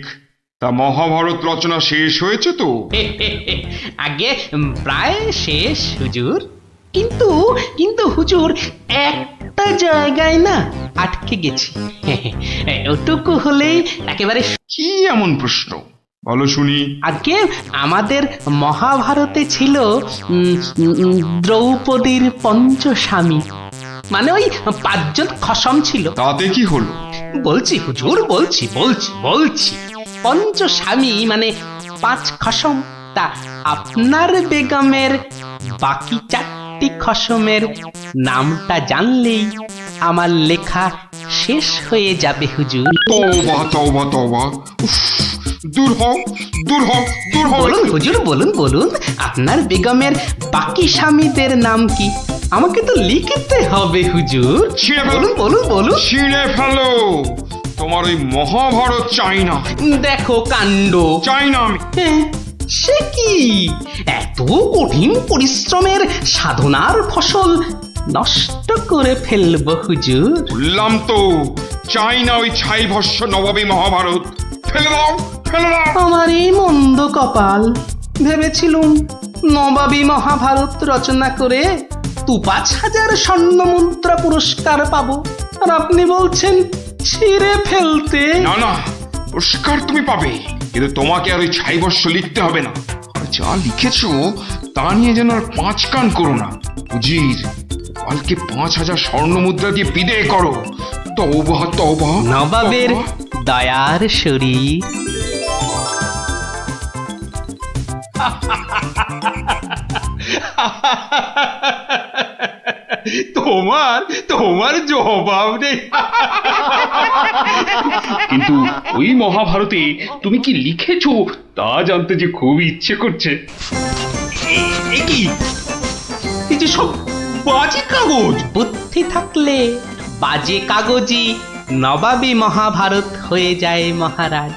তা মহাভারত রচনা শেষ হয়েছে তো? আগে প্রায় শেষ হুজুর, কিন্তু কিন্তু হুজুর একটা জায়গায় না আটকে গেছি। ওটুকু হলেই একেবারে। কি এমন প্রশ্ন, বলো শুনি। আগে আমাদের মহাভারতে ছিল দ্রৌপদীর পঞ্চস্বামী, মানে ওই 5 জন খসম ছিল। তাতে কি হলো? বলছি হুজুর, বলছি বলছি বলছি পঞ্চস্বামী মানে 5 খসম। তা আপনার বেগমের বাকি 4টি খসমের নামটা জানলেই আমার লেখা শেষ হয়ে যাবে হুজুর। তওবা তওবা তওবা, উফ, দূর হও দূর হও দূর হও। বলুন হুজুর, বলুন বলুন, আপনার বেগমের বাকি স্বামীদের নাম কি? আমাকে তো লিখতে হবে হুজুর। বলুন বলুন বলুন। ছিঁড়ে ফেলো, তোমার ওই মহাভারত চাই না। দেখো কাণ্ড। চাই না আমি। সে কি, এত কঠিন পরিশ্রমের সাধনার ফসল নষ্ট করে ফেলবো হুজুর? বললাম তো, চাই না ওই ছাই ভস্য নবাবী মহাভারত। ফেলে দাও, ফেলে দাও। আমার এই মন্দ কপাল, ভেবেছিলুম নবাবী মহাভারত রচনা করে 2-5 হাজার স্বর্ণ মুদ্রা পুরস্কার পাবো, আর আপনি বলছেন ছিঁড়ে ফেলতে। না না, পুরস্কার তুমি পাবে, কিন্তু তোমাকে আর ওই ছাই ভস্য লিখতে হবে না। আর যা লিখেছো তা নিয়ে যেন আর 5 কান করো না। উজির, কালকে 5,000 স্বর্ণ মুদ্রা দিয়ে বিদায় করো। তওবা তওবা। নবাবের দয়ার শরীর। তোমার তোমার জবাব নেই। কিন্তু ওই মহাভারতে তুমি কি লিখেছো তা জানতে যে খুব ইচ্ছে করছে। এ কি, এই যে সব বাজে কাগজ। বুদ্ধি থাকলে বাজে কাগজই নবাবী মহাভারত হয়ে যায় মহারাজ।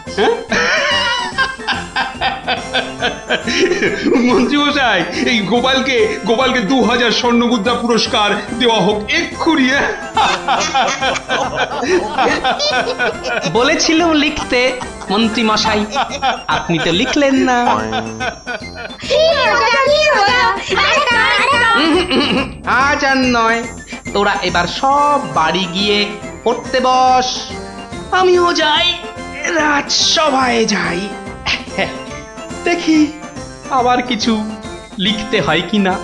মন্ত্রী মশাই, এই গোপালকে 2000 স্বর্ণ মুদ্রা পুরস্কার দেওয়া হোক এক্ষুনি। বলেছিলাম লিখতে মন্ত্রী মশাই, আপনি তো লিখলেন না। আজ আর নয়, তোরা এবার সব বাড়ি গিয়ে পড়তে বস। আমিও যাই, রাজসভায় যাই, দেখি আবার কিছু লিখতে হয় কিনা।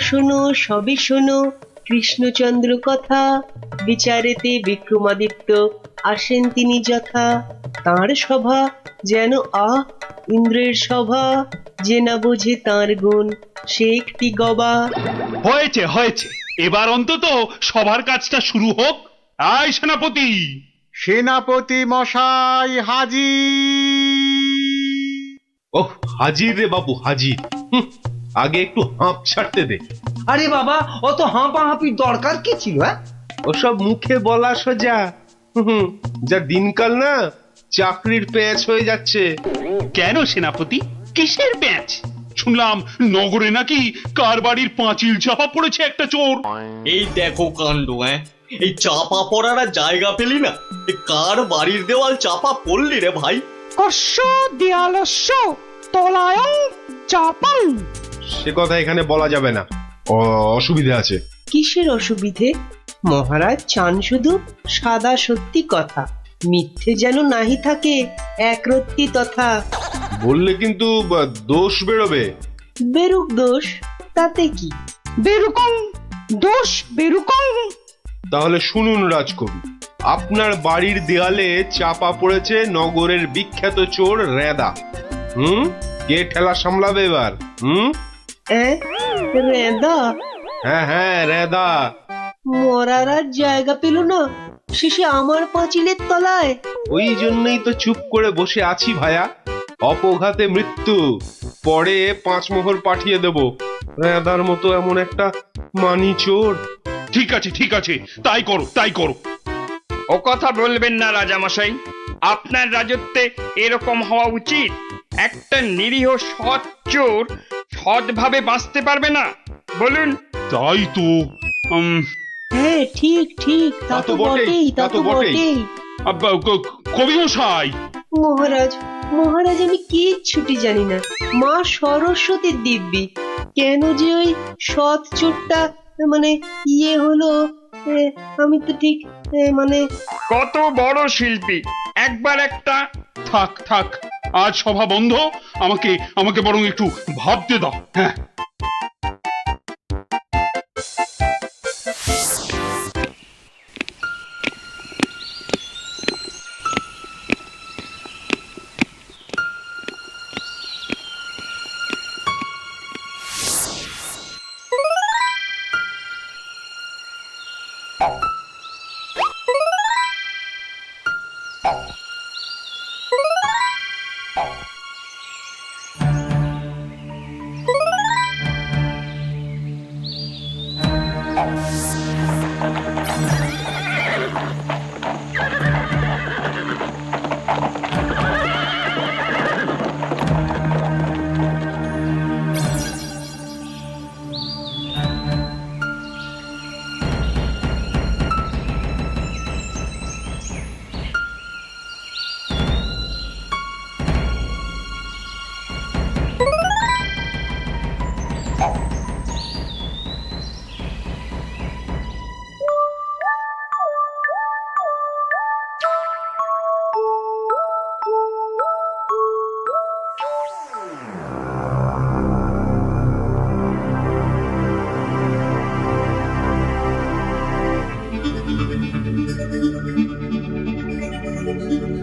শোনো সবই শোনো কৃষ্ণচন্দ্র কথা, বিচারেতে বিক্রমাদিত্য আসেন তিনি যথা। তাঁর সভা যেন ইন্দ্রের সভা, যে না বোঝে তাঁর গুণ সে একটি গবা। হয়েছে হয়েছে, এবার অন্তত সবার কাজটা শুরু হোক। আয় সেনাপতি। সেনাপতি মশাই হাজির। ওহ, হাজির রে বাবু হাজির। আগে একটু হাঁপ ছাড়তে দে। আরে বাবা, অত হাঁপাহাঁপির দরকার কি ছিল? ওসব মুখে বলা সোজা। যা দিনকাল না, চাকরির প্যাঁচ হয়ে যাচ্ছে। কেন সেনাপতি, কিসের প্যাঁচ? শুনলাম নগরে নাকি কার বাড়ির পাঁচিল চাপা পড়েছে একটা চোর। এই দেখো কাণ্ড, এই চাপা পড়ার আর জায়গা পেলি না, এ কার বাড়ির দেওয়াল চাপা পড়লি রে ভাই? কস্য দেয়ালস্য তলায়ং চাপাং। সে কথা এখানে বলা যাবে না, অসুবিধা আছে। কিসের অসুবিধে? মহারাজ চান শুধু সাদা সত্যি কথা, মিথ্যে যেন নাহি থাকে একরত্তি তথা। বললে কিন্তু দোষ বেরোবে। বেরুক দোষ, তাতে কি? বেরুকং দোষ বেরুকং। তাহলে শুনুন রাজকবি, আপনার বাড়ির দেয়ালে চাপা পড়েছে নগরের বিখ্যাত চোর রেদা। কে ঠেলা সামলাবে এবার? রেদা? হ্যাঁ রেদা। মরার আর জায়গা পেল না, শেষে আমার পাঁচিলের তলায়। ওই জন্যই তো চুপ করে বসে আছি ভায়া। অপঘাতে মৃত্যু, পরে 5 মোহর পাঠিয়ে দেব। রেদার মতো এমন একটা মানি চোর। ঠিক আছে ঠিক আছে, তাই করো তাই করো। ও কথা বলবেন না রাজামশাই, আপনার রাজত্বে এরকম হওয়া উচিত। একটা নিরীহ সৎ চোর সৎভাবে বাঁচতে পারবে না, বলুন? তাই তো। হ্যাঁ ঠিক ঠিক, তা তো বটেই, তা তো বটেই। কবি মশাই। মহারাজ মহারাজ, আমি কিচ্ছুটি জানি না। মা সরস্বতীর দিব্যি, কেন যে ওই সৎ চোরটা মানে হলো, আমি তো ঠিক মানে। কত বড় শিল্পী, একবার একটা। থাক থাক, আজ সভা বন্ধ। আমাকে বরং একটু ভাবতে দাও। হ্যাঁ,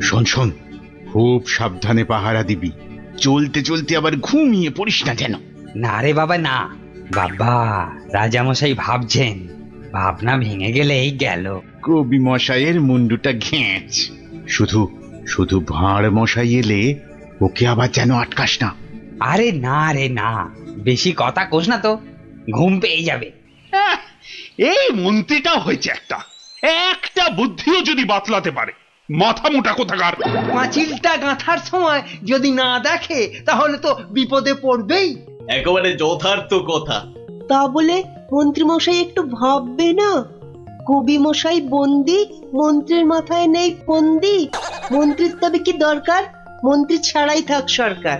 শোন শোন, খুব সাবধানে পাহারা দিবি। চলতে চলতে আবার ঘুমিয়ে পড়িস না যেন। না রে বাবা না, বাবা রাজামশাই ভাবছেন, ভাবনা ভেঙে গেলেই গেল। কবি মশাইয়ের মুন্ডুটা ঘেঁচ। শুধু শুধু ভাঁড় মশাই এলে ওকে আবার যেন আটকাস না। আরে না রে না, বেশি কথা কোস না তো, ঘুম পেয়ে যাবে। এই মন্ত্রীটা হয়েছে একটা বুদ্ধিও যদি বাতলাতে পারে, মাথা মোটা কোথাকার। পাঁচিলটা গাঁথার সময় যদি না দেখে তাহলে তো বিপদে পড়বেই। একেবারে যথার্থ কথা। তা বলে মন্ত্রী মশাই একটু ভাববে না? কবি মশাই বন্দি, মন্ত্রীর মাথায় নেই ফন্দি। মন্ত্রীর তবে কি দরকার? মন্ত্রী ছাড়াই থাক সরকার।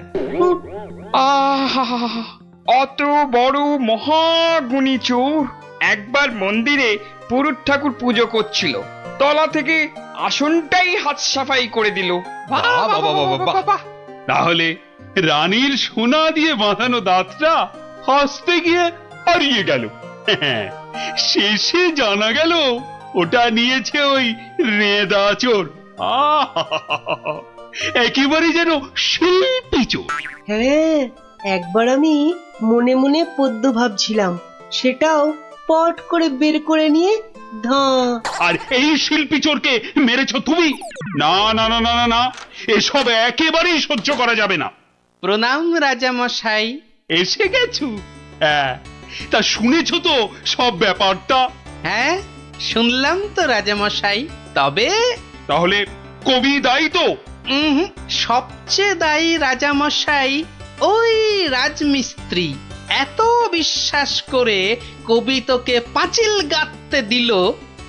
অত বড় মহাগুণী চোর একবার মন্দিরে পুরুত ঠাকুর পুজো করছিল, তলা থেকে আসনটাই হাত সাফাই করে দিল। তাহলে রানীর সোনা দিয়ে বাঁধানো দাঁতটা হাসতে গিয়ে হারিয়ে গেল। শেষে জানা গেল ওটা নিয়েছে ওই রেদা চোর। একেবারে যেন শিল্পী চোর। হ্যাঁ, একবার আমি মনে মনে পদ্য ভাবছিলাম, সেটাও পট করে বের করে নিয়ে ধাঁ। আর এই শিল্পী চোরকে মেরেছো তুমি? না না না না না না, এসব একেবারেই সহ্য করা যাবে না। প্রণাম রাজামশাই। এসে গেছো? হ্যাঁ, তা শুনেছো তো সব ব্যাপারটা? হ্যাঁ, শুনলাম তো রাজামশাই। তবে তাহলে কবি দায়ী তো? সবচেয়ে দায়ী রাজামশাই ওই রাজমিস্ত্রি। এত বিশ্বাস করে কবি তোকে পাঁচিল গাঁথতে দিল,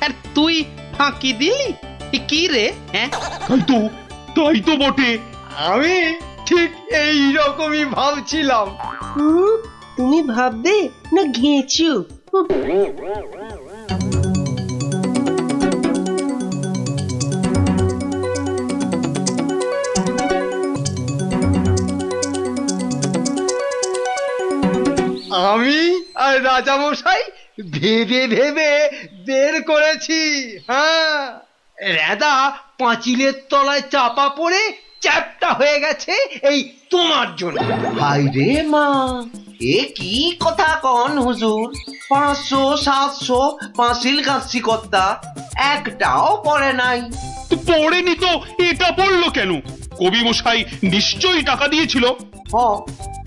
আর তুই ফাঁকি দিলি। কি রে? হ্যাঁ, তাই তো বটে। আমি ঠিক এই রকমই ভাবছিলাম। তুমি ভাববে না ঘেঁচু? আমি আর রাজামশাই ভেবে ভেবে বের করেছি। হ্যাঁ, রেদা পাঁচিলের তলায় চাপা পড়ে চ্যাপ্টা হয়ে গেছে এই তোমার জন্য। হাই রে মা, এ কি কথা কন হুজুর? 500 700 পাঁচিল গাছি কর্তা, একটাও পড়ে নাই। পড়েনি তো এটা পড়লো কেন? কবি মশাই নিশ্চয়ই টাকা দিয়েছিল।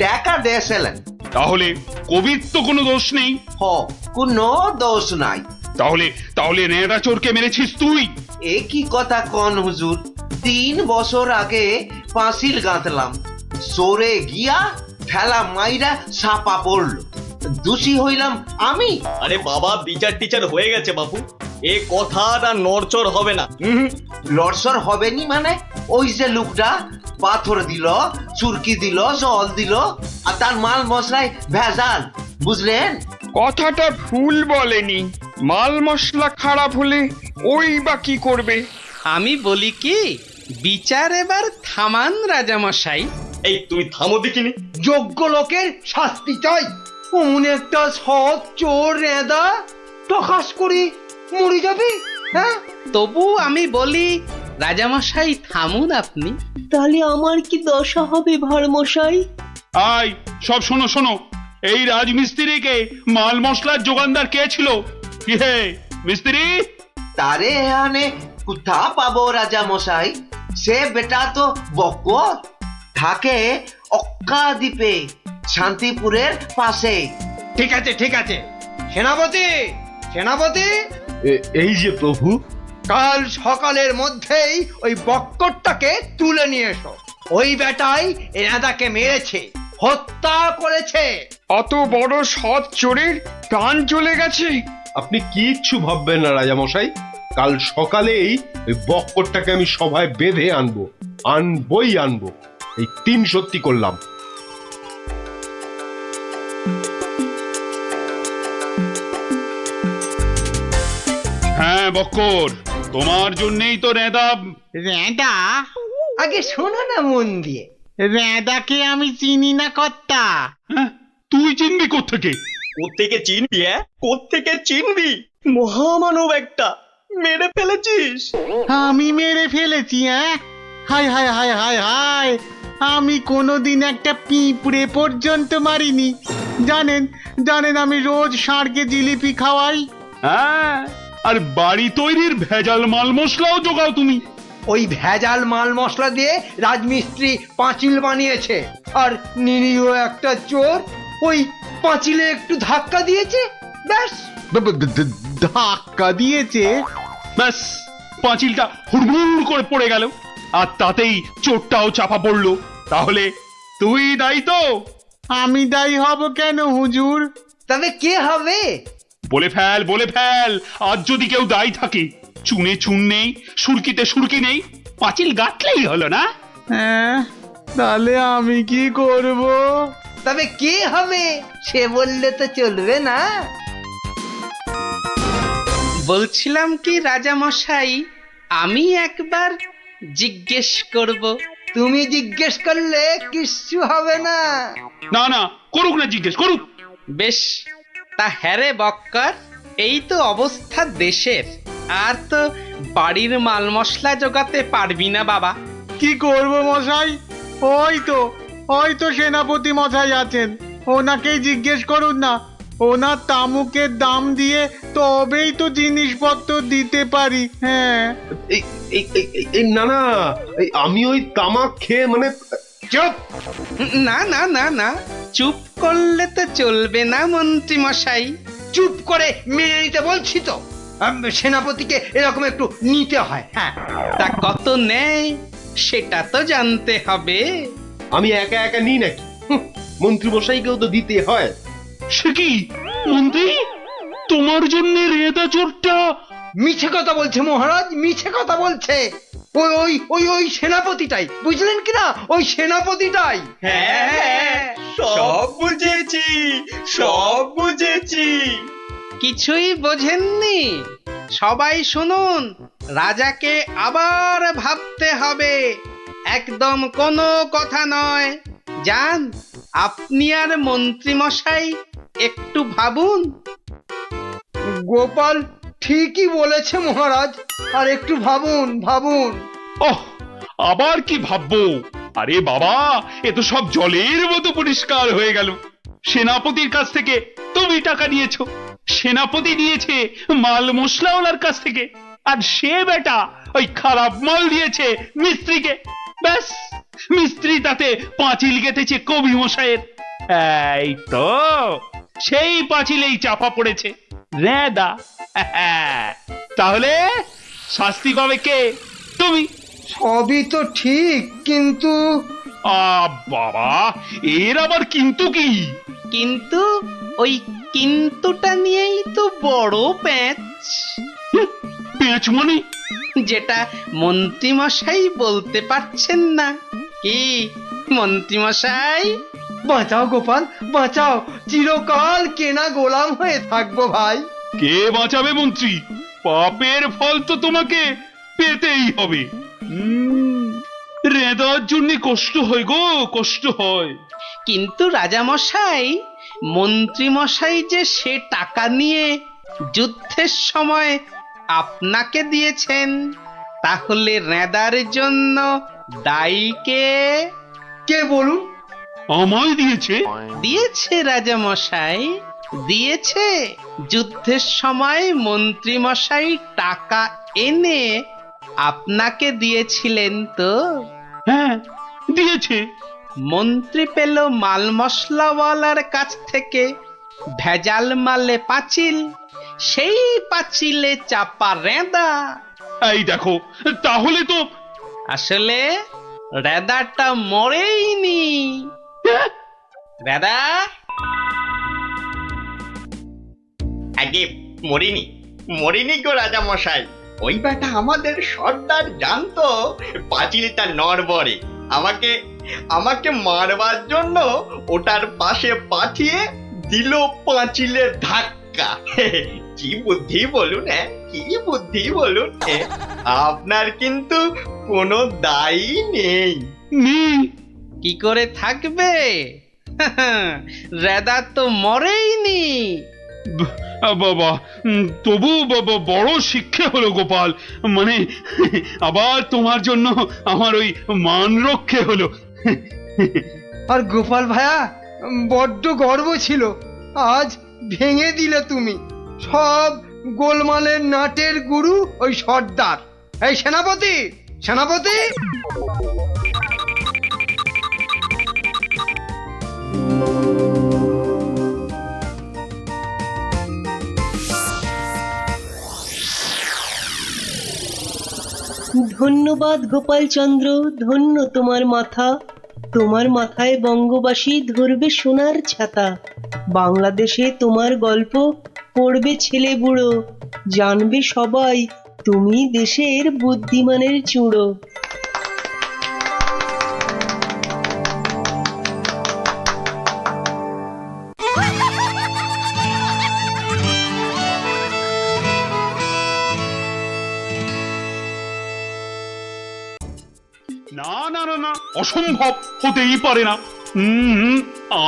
টাকা দিয়েছিলেন। তাহলে কবির তো কোনো দোষ নেই। কোনো দোষ নাই। তাহলে তাহলে নেড়া চোরকে মেরেছিস তুই? এ কি কথা কন হুজুর? 3 বছর আগে পাঁচিল গাঁথলাম, সরে গিয়া ঠেলা মাইরা সাপা পড়লো, দোষী হইলাম আমি। আরে বাবা, বিচার টিচার হয়ে গেছে বাপু, এ কথাটা নড়চড় হবে না। লড়সড় হবে নি মানে? ওই যে লোকটা পাথর দিল, চুরকি দিল, জল দিল, আর তার মাল মশলায় ভেজাল, বুঝলেন? কথাটা ভুল বলেনি। মাল মশলা খারাপ হলে ওই বা কি করবে? আমি বলি কি, বিচার এবার থামান রাজামশাই। এই তুমি থামো দেখিনি। যোগ্য লোকের শাস্তি চাই। অমন একটা সৎ চোর রেদা টকাস করি মরে যাবে। হ্যাঁ, তবু আমি বলি রাজামশাই থামুন আপনি। তাহলে আমার কি দশা হবে ভাড়মশাই? আয় সব শোনো শোনো, এই রাজমিস্ত্রিকে মাল মশলার যোগানদার কে ছিল? কি হে মিস্ত্রি? তারে এখানে কোথা পাবো রাজা মশাই? সে বেটা তো বকর, থাকে অক্কা দ্বীপে, শান্তিপুরের পাশে। ঠিক আছে ঠিক আছে, সেনাপতি সেনাপতি, এই যে প্রভু। কাল সকালের মধ্যেই ওই বক্করটাকে তুলে নিয়ে এসো। ওই বেটাই এনাদাকে মেরেছে, হত্যা করেছে। অত বড় সৎ চোরের প্রাণ চলে গেছে? আপনি কিচ্ছু ভাববেন না রাজামশাই, কাল সকালেই ওই বক্করটাকে আমি সভায় বেঁধে আনবো, আনবই আনবো। এই 3 সত্যি করলাম। হ্যাঁ বক্কর, তোমার জন্যই তো রেদা। রেদা? আগে শোনো না মন দিয়ে। রেদাকে আমি চিনি না কর্তা। তুই চিনবি কোত্থেকে? কোত্থেকে চিনবি? কোত্থেকে চিনবি? মহামানব একটা, মেরে ফেলেছিস। আমি মেরে ফেলেছি? হায় হায় হায় হায় হায়, আমি কোনোদিন একটা পিঁপড়ে পর্যন্ত মারিনি। জানেন জানেন, আমি রোজ ষাঁড়কে জিলিপি খাওয়াই। হ্যাঁ, আর বাড়ি তৈরির ভেজাল মাল মশলাও জোগাও তুমি। ওই ভেজাল মাল মশলা দিয়ে রাজমিস্ত্রি পাঁচিল বানিয়েছে, আর নিরীহ একটা চোর ওই পাঁচিলে একটু ধাক্কা দিয়েছে, ব্যাস। ধাক্কা দিয়েছে? ব্যাস, পাঁচিলটা হুড়মুড় করে পড়ে গেল, আর তাতেই চোরটাও চাপা পড়লো। তাহলে তুই দায়ী তো? আমি দায়ী হব কেন হুজুর? তবে কে হবে? বলে ফেল বলে ফেল, আজ যদি কেউ দায়ী থাকে। চুনে চুন নেই, সুরকিতে সুরকি নেই, পাঁচিল গাঁথলেই হলো না? হ্যাঁ, তাহলে আমি কি করব? তবে কে হবে সে বললে তো চলবে না। বলছিলাম কি রাজামশাই, আমি একবার জিজ্ঞেস করব। তুমি জিজ্ঞেস করলে কিচ্ছু হবে না। না না, করুক না, জিজ্ঞেস করুক। বেশ, তা হ্যারে বক্কর, এই তো অবস্থা দেশের। আর তো বাড়ির মাল মশলা জোগাতে পারবি না বাবা। কি করব মশাই? ওই তো সেনাপতি মশাই আছেন, ওনাকেই জিজ্ঞেস করুন না। ওনার তামুকের দাম দিয়ে তবেই তো জিনিসপত্র দিতে পারি। হ্যাঁ, না না, আমি ওই তামাক খেয়ে মানে চুপ! না না না না, চুপ করলে তো চলবে না মন্ত্রী মশাই। চুপ করে মেনে নিতে বলছি তো। সেনাপতিকে এরকম একটু নিতে হয়। হ্যাঁ, তা কত নেয় সেটা তো জানতে হবে। আমি একা একা নিই নাকি? মন্ত্রী মশাইকেও তো দিতে হয়। সে কি মন্ত্রী, তোমার জন্য রেদা চোরটা মিছে কথা বলছে মহারাজ, মিছে কথা বলছে। ওই ওই ওই ওই সেনাপতিটাই, বুঝলেন কিনা? ওই সেনাপতিটাই। হ্যাঁ, সব বুঝেছি, সব বুঝেছি। কিছুই বোঝেননি? সবাই শুনুন, রাজাকে আবার ভাবতে হবে, একদম কোনো কথা নয়। যান, আপনি আর মন্ত্রী মশাই একটু ভাবুন। গোপাল ঠিকই বলেছে মহারাজ, আর একটু ভাবুন ভাবুন। ওহ, আবার কি ভাববো? আরে বাবা, এ তো সব জলের মতো পরিষ্কার হয়ে গেল। সেনাপতির কাছ থেকে তুমি টাকা নিয়েছো, সেনাপতি নিয়েছে মাল মশলাওয়ালার কাছ থেকে, আর সে বেটা ওই খারাপ মাল দিয়েছে মিস্ত্রিকে। ব্যাস, মিস্ত্রি তাতে পাঁচিল গেঁথেছে কবি মশাইয়ের। এই তো সেই পাঁচিলেই চাপা পড়েছে রেদা। তাহলে শাস্তি পাবে কে? তুমি। সবই তো ঠিক, কিন্তু বাবা, এর আবার কিন্তু কি? কিন্তু ওই কিন্তুটা নিয়েই তো বড় প্যাঁচ। প্যাঁচ মানে? যেটা মন্ত্রী মশাই বলতে পারছেন না। কি মন্ত্রী মশাই? বাঁচাও গোপাল, বাঁচাও, চিরকাল কেনা গোলাম হয়ে থাকবো ভাই। কে বাঁচাবে মন্ত্রী? পাপের ফল তো তোমাকে পেতেই হবে। রেদার জন্য কষ্ট হয় গো, কষ্ট হয়। কিন্তু রাজা মশাই, মন্ত্রী মশাই যে সে টাকা নিয়ে যুদ্ধের সময় আপনাকে দিয়েছেন, তাহলে রেদার জন্য দায়ী কে? কে বলুন? আমায় দিয়েছে? দিয়েছে রাজা মশাই, দিয়েছে। যুদ্ধের সময় মন্ত্রী মশাই টাকা এনে আপনাকে দিয়েছিলেন তো? হ্যাঁ, দিয়েছে। মন্ত্রী পেল মাল মশলাওয়ালার কাছ থেকে ভেজাল মালে পাঁচিল, সেই পাঁচিলে চাপা রেদা। এই দেখো, তাহলে তো আসলে রেদাটা মরেইনি। রেদা আগে মরিনি, মরিনি গো রাজা মশাই। ওই বেটা আমাদের সর্দার জানতো পাঁচিলটা নড়বড়ে, আমাকে মারবার জন্য ওটার পাশে পাঠিয়ে দিল পাঁচিলের ধাক্কা। কি বুদ্ধি বলুন, কি বুদ্ধি বলুন। আপনার কিন্তু কোনো দায়ী নেই। কি করে থাকবে? রেদা তো মরেইনি। বাবা, তবু বাবা বড় শিক্ষা হলো গোপাল। মানে আবার তোমার জন্য আমার ওই মান রক্ষে হলো। আর গোপাল ভাইয়া, বড্ড গর্ব ছিল, আজ ভেঙে দিলে তুমি। সব গোলমালের নাটের গুরু ওই সর্দার। এই সেনাপতি, সেনাপতি! ধন্যবাদ গোপালচন্দ্র, ধন্য তোমার মাথা। তোমার মাথায় বঙ্গবাসী ধরবে সোনার ছাতা। বাংলাদেশে তোমার গল্প পড়বে ছেলে বুড়ো, জানবে সবাই তুমি দেশের বুদ্ধিমানের চূড়ো। না না না না, অসম্ভব, হতেই পারে না।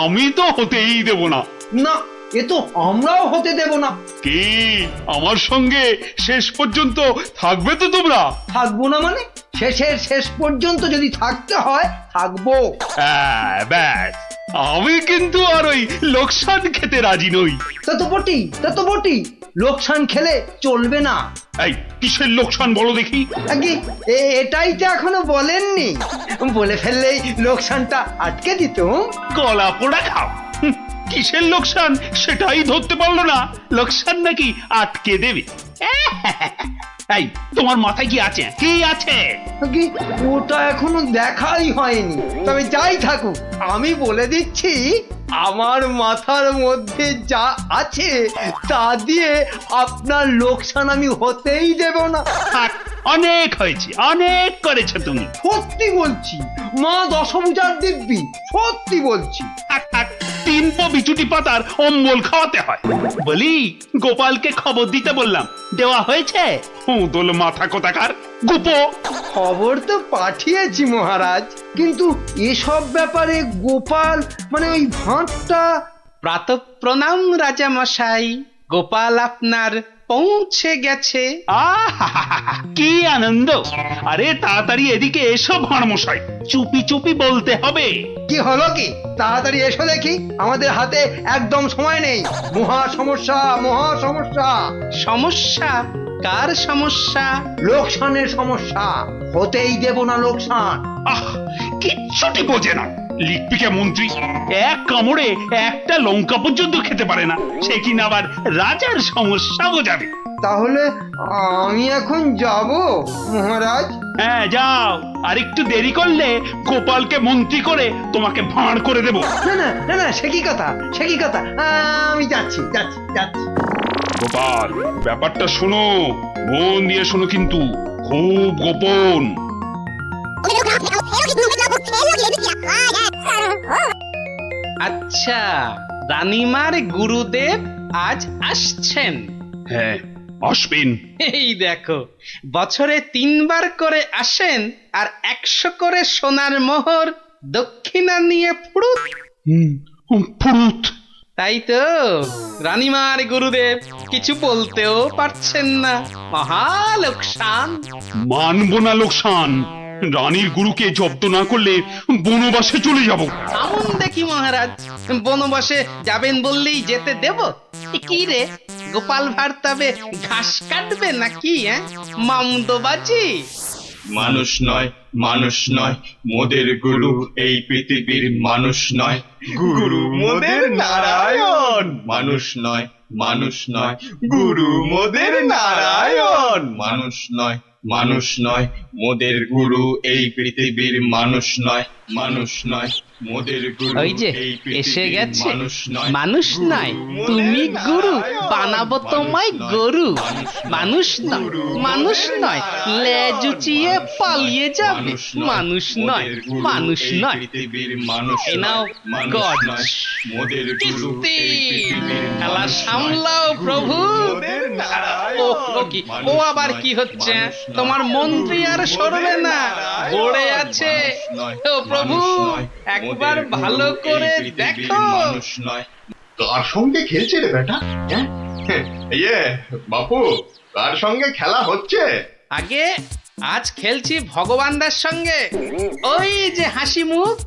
আমি তো হতেই দেব না। না, এ তো আমরাও হতে দেব না। কি আমার সঙ্গে শেষ পর্যন্ত থাকবে তো তোমরা? থাকবো না মানে? শেষের শেষ পর্যন্ত যদি থাকতে হয় থাকবো। হ্যাঁ, ব্যাস আমি কিন্তু আর ওই লোকসান খেতে রাজি নই। তা তো বটি লোকসান খেলে চলবে না। এই কিসের লোকসান বলো দেখি? আগে এটাই তো এখনো বলেননি, বলে ফেললেই লোকসানটা আটকে দিত। গলা পোড়া খাও। কিসের লোকসান সেটাই ধরতে পারলো না, লোকসান নাকি আটকে দেবে। এই তোমার মাথায় কি আছে? কি আছে? ওটা এখনো দেখাই হয়নি, তবে যাই থাকুক আমি বলে দিচ্ছি আমার মাথার মধ্যে যা আছে তা দিয়ে আপনার লোকসান আমি হতেই দেব না। অনেক হয়েছে, অনেক করেছো তুমি। সত্যি বলছি, মা দশভুজার দিব্যি, সত্যি বলছি। 3 বিচুটি পাতার অম্বল খাওয়াতে হয়। বলি গোপালকে খবর দিতে বললাম, দেওয়া হয়েছে? দোল মাথা কোথাকার গোপো। খবর তো পাঠিয়েছি মহারাজ, কিন্তু এসব ব্যাপারে গোপাল মানে ওই ভাঁটটা। প্রাতঃপ্রণাম রাজা মশাই, গোপাল আপনার পৌঁছে গেছে। কি আনন্দ! আরে তাড়াতাড়ি এদিকে এসো ভাঁড় মশাই, চুপি চুপি বলতে হবে। কি হলো কি? তাড়াতাড়ি এসো দেখি, আমাদের হাতে একদম সময় নেই। মহা সমস্যা, মহা সমস্যা। সমস্যা? কার সমস্যা? লোকসানের সমস্যা, হতেই দেব না লোকসান। কিচ্ছুটি বোঝে না লিপিকা মন্ত্রী, এক কামড়ে একটা লঙ্কা পর্যন্ত খেতে পারে না, সে কিনা আবার রাজার সমস্যা বোঝাবে। তাহলে আমি এখন যাব মহারাজ? হ্যাঁ যাও, আর একটু দেরি করলে গোপালকে মন্ত্রী করে তোমাকে ভাঁড় করে দেব। না না না না, সে কি কথা, সে কি কথা, আমি যাচ্ছি যাচ্ছি যাচ্ছি। গোপাল, ব্যাপারটা শোনো, মন দিয়ে শোনো, কিন্তু খুব গোপন। আচ্ছা, রানীমার গুরুদেব আজ আসছেন? হ্যাঁ আসবেন। এই দেখো, বছরে 3 বার করে আসেন, আর 100 করে সোনার মোহর দক্ষিণা নিয়ে ফুরুত। ফুরুত? তাই তো, রানীমার গুরুদেব কিছু বলতেও পারছেন না। মহা লোকসান। মানব না লোকসান। রানীর গুরুকে জব্দ না করলে বনবাসে চলে যাব। আমন দেখি মহারাজ, বনবাসে যাবেন বললেই যেতে দেব? কি রে, গোপাল ভাঁড় তবে ঘাস কাটবে নাকি? মামদোবাজি। মানুষ নয়, মানুষ নয়, মোদের গুরু এই পৃথিবীর মানুষ নয়। গুরু মোদের নারায়ণ। মানুষ নয়, মানুষ নয়, গুরু মোদের নারায়ণ। মানুষ নয়, মানুষ নয়, মোদের গুরু এই পৃথিবীর মানুষ নয়। মানুষ নয়, মোদের গুরু ওই যে এই এসে পৃথিবীর গেছে। মানুষ নয়। মানুষ নয়, তুমি গুরু, বানাবো তোমায় গরু। মানুষ নয়, মানুষ নয়, লেজ উঁচিয়ে পালিয়ে যাবে। মানুষ নয়, মানুষ নয়। পৃথিবীর মানুষ এই নাও নয়। গজ। মানুষ নয়, মোদের গুরু কিস্তি। এই পৃথিবীর খেলা মানুষ সামলাও নয়। প্রভু। মোদের নারায়ণ। ও কি, ও আবার কি হচ্ছে? তোমার মন্ত্রী আর সরবে না, পড়ে আছে। ও প্রভু, একবার ভালো করে দেখো। মানুষ নয়। কার সঙ্গে খেলছে রে বেটা? ইয়ে বাপু, কার সঙ্গে খেলা হচ্ছে? আগে আজ খেলছি ভগবানদার সঙ্গে। ওই যে হাসি মুখ।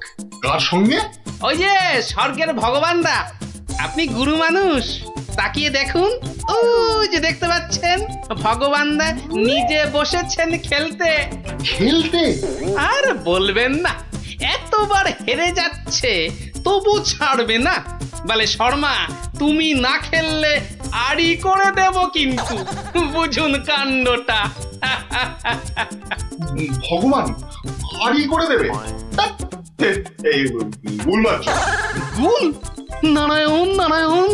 কার সঙ্গে? ওই যে স্বর্গের ভগবানদা। আপনি গুরু মানুষ, তাকিয়ে দেখুন। ও যে দেখতে পাচ্ছেন, ভগবানদা নিজে বসেছেন খেলতে। খেলতে? আর বলবেন না, এতবার হেরে যাচ্ছে তবু ছাড়বে না। বলে শর্মা, তুমি না খেললে আড়ি করে দেব কিন্তু। বুঝুন কাণ্ডটা। ভগবান হারি করে দেবে? এই গুল মারছ? গুল? নারায়ণ নারায়ণ,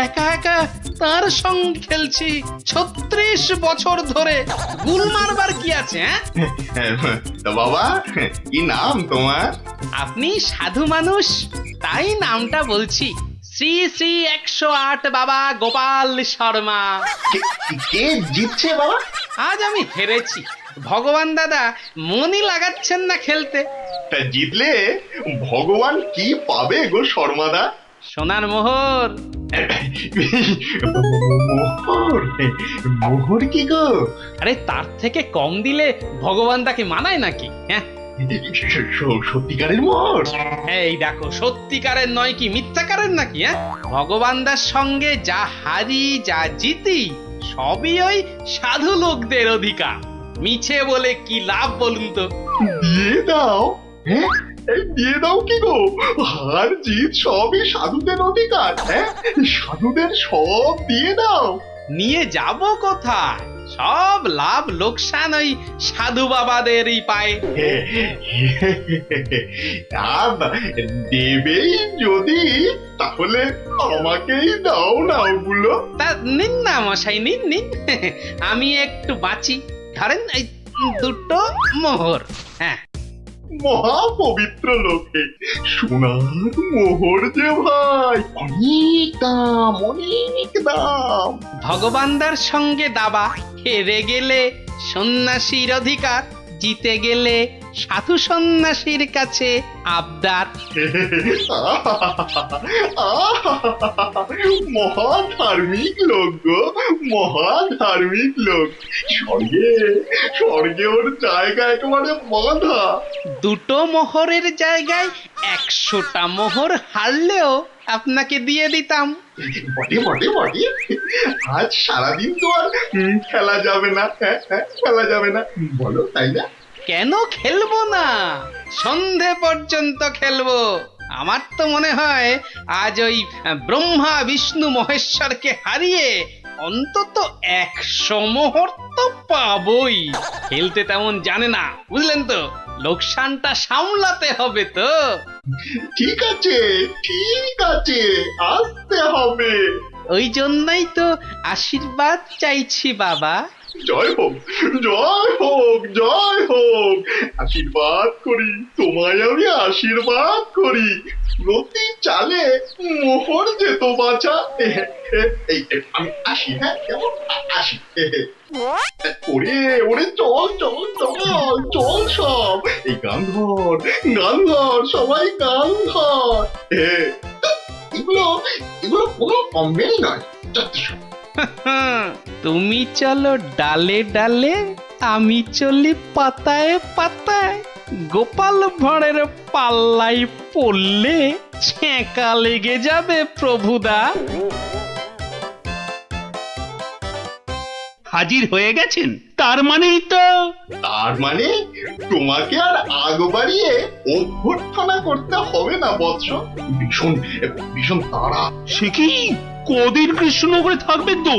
একা একা তার সঙ্গে খেলছি 36 বছর ধরে। গুল মারবার কি আছে? তা বাবা, কি নাম তোমার? আপনি সাধু মানুষ, তাই নামটা বলছি। শ্রী শ্রী 108 বাবা গোপাল শর্মা। কে জিতছে বাবা? আজ আমি হেরেছি। ভগবান দাদা মনই লাগাচ্ছেন না খেলতে। তা জিতলে ভগবান কি পাবে গো শর্মাদা? সোনার মোহর, মোহর কি গো? আরে তার থেকে কম দিলে ভগবান তাকে মানায় নাকি? হ্যাঁ, সত্যিকারের মোহর? এই দেখো, সত্যিকারের নয় কি মিথ্যাকারের নাকি? হ্যাঁ, ভগবানদার সঙ্গে যা হারি যা জিতি সবই ওই সাধু লোকদের অধিকার। মিছে বলে কি লাভ বলুন তো? দিয়ে দাও। হ্যাঁ, এই দিয়ে দাও কি গো? হার জিত সবই সাধুদের অধিকার। হ্যাঁ, সাধুদের সব দিয়ে দাও। নিয়ে যাব কোথায়? সব লাভ লোকসান ওই সাধু বাবাদেরই পায়। দেবেই যদি, তাহলে আমাকেই দাও না ওগুলো। তা নিন না মশাই, নিন নিন। আমি একটু বাঁচি, ধরেন এই দুটো মোহর। হ্যাঁ, মহা পবিত্র লোকে সোনার মোহর যে ভাই, অনেক দাম, অনেক দাম। ভগবানদার সঙ্গে দাবা, হেরে গেলে সন্ন্যাসীর অধিকার, জিতে গেলে সাধু সন্ন্যাসীর কাছে আবদার। মহা ধার্মিক লোক গো, মহা ধার্মিক লোক। স্বর্গে স্বর্গে ওর জায়গা একেবারে বাঁধা। দুটো মোহরের জায়গায় 100টা মোহর হারলেও আপনাকে দিয়ে দিতাম। বটে বটে বটে, আজ সারাদিন তো আর খেলা যাবে না। খেলা যাবে না বলো, তাই না? কেন খেলবো না? সন্ধে পর্যন্ত খেলবো। আমার তো মনে হয় আজ ওই ব্রহ্মা বিষ্ণু মহেশ্বরকে হারিয়ে অন্তত 100 মোহর তো পাবই। খেলতে তেমন জানে না, বুঝলেন তো? লোকসানটা সামলাতে হবে তো। ঠিক আছে, ঠিক আছে, আসতে হবে। ওই জন্যই তো আশীর্বাদ চাইছি বাবা। জয় হোক, জয় হোক, জয় হোক। আশীর্বাদ করি, তোমায় আমি আশীর্বাদ করি। প্রতি চালে মোহর যেত বাছা। এই আমি আসি। হ্যাঁ, কেমন আসি। ওরে ওরে, চল চল চল চল সব। এই গান ধর, গান ধর, সবাই গান ধর। এগুলো এগুলো কোনো কমবেই নয়। তুমি চলো ডালে ডালে, আমি চলি পাতায় পাতায়। গোপাল ভাঁড়ের পাল্লাই পড়লে ছেঁকা লেগে যাবে প্রভুদা। হাজির হয়ে গেছেন, তার মানেই তো। তার মানে তোমাকে আর আগ বাড়িয়ে অভ্যর্থনা করতে হবে না বৎস। ভীষণ ভীষণ তাড়া। সে কি, কদিন কৃষ্ণনগরে থাকবেন তো?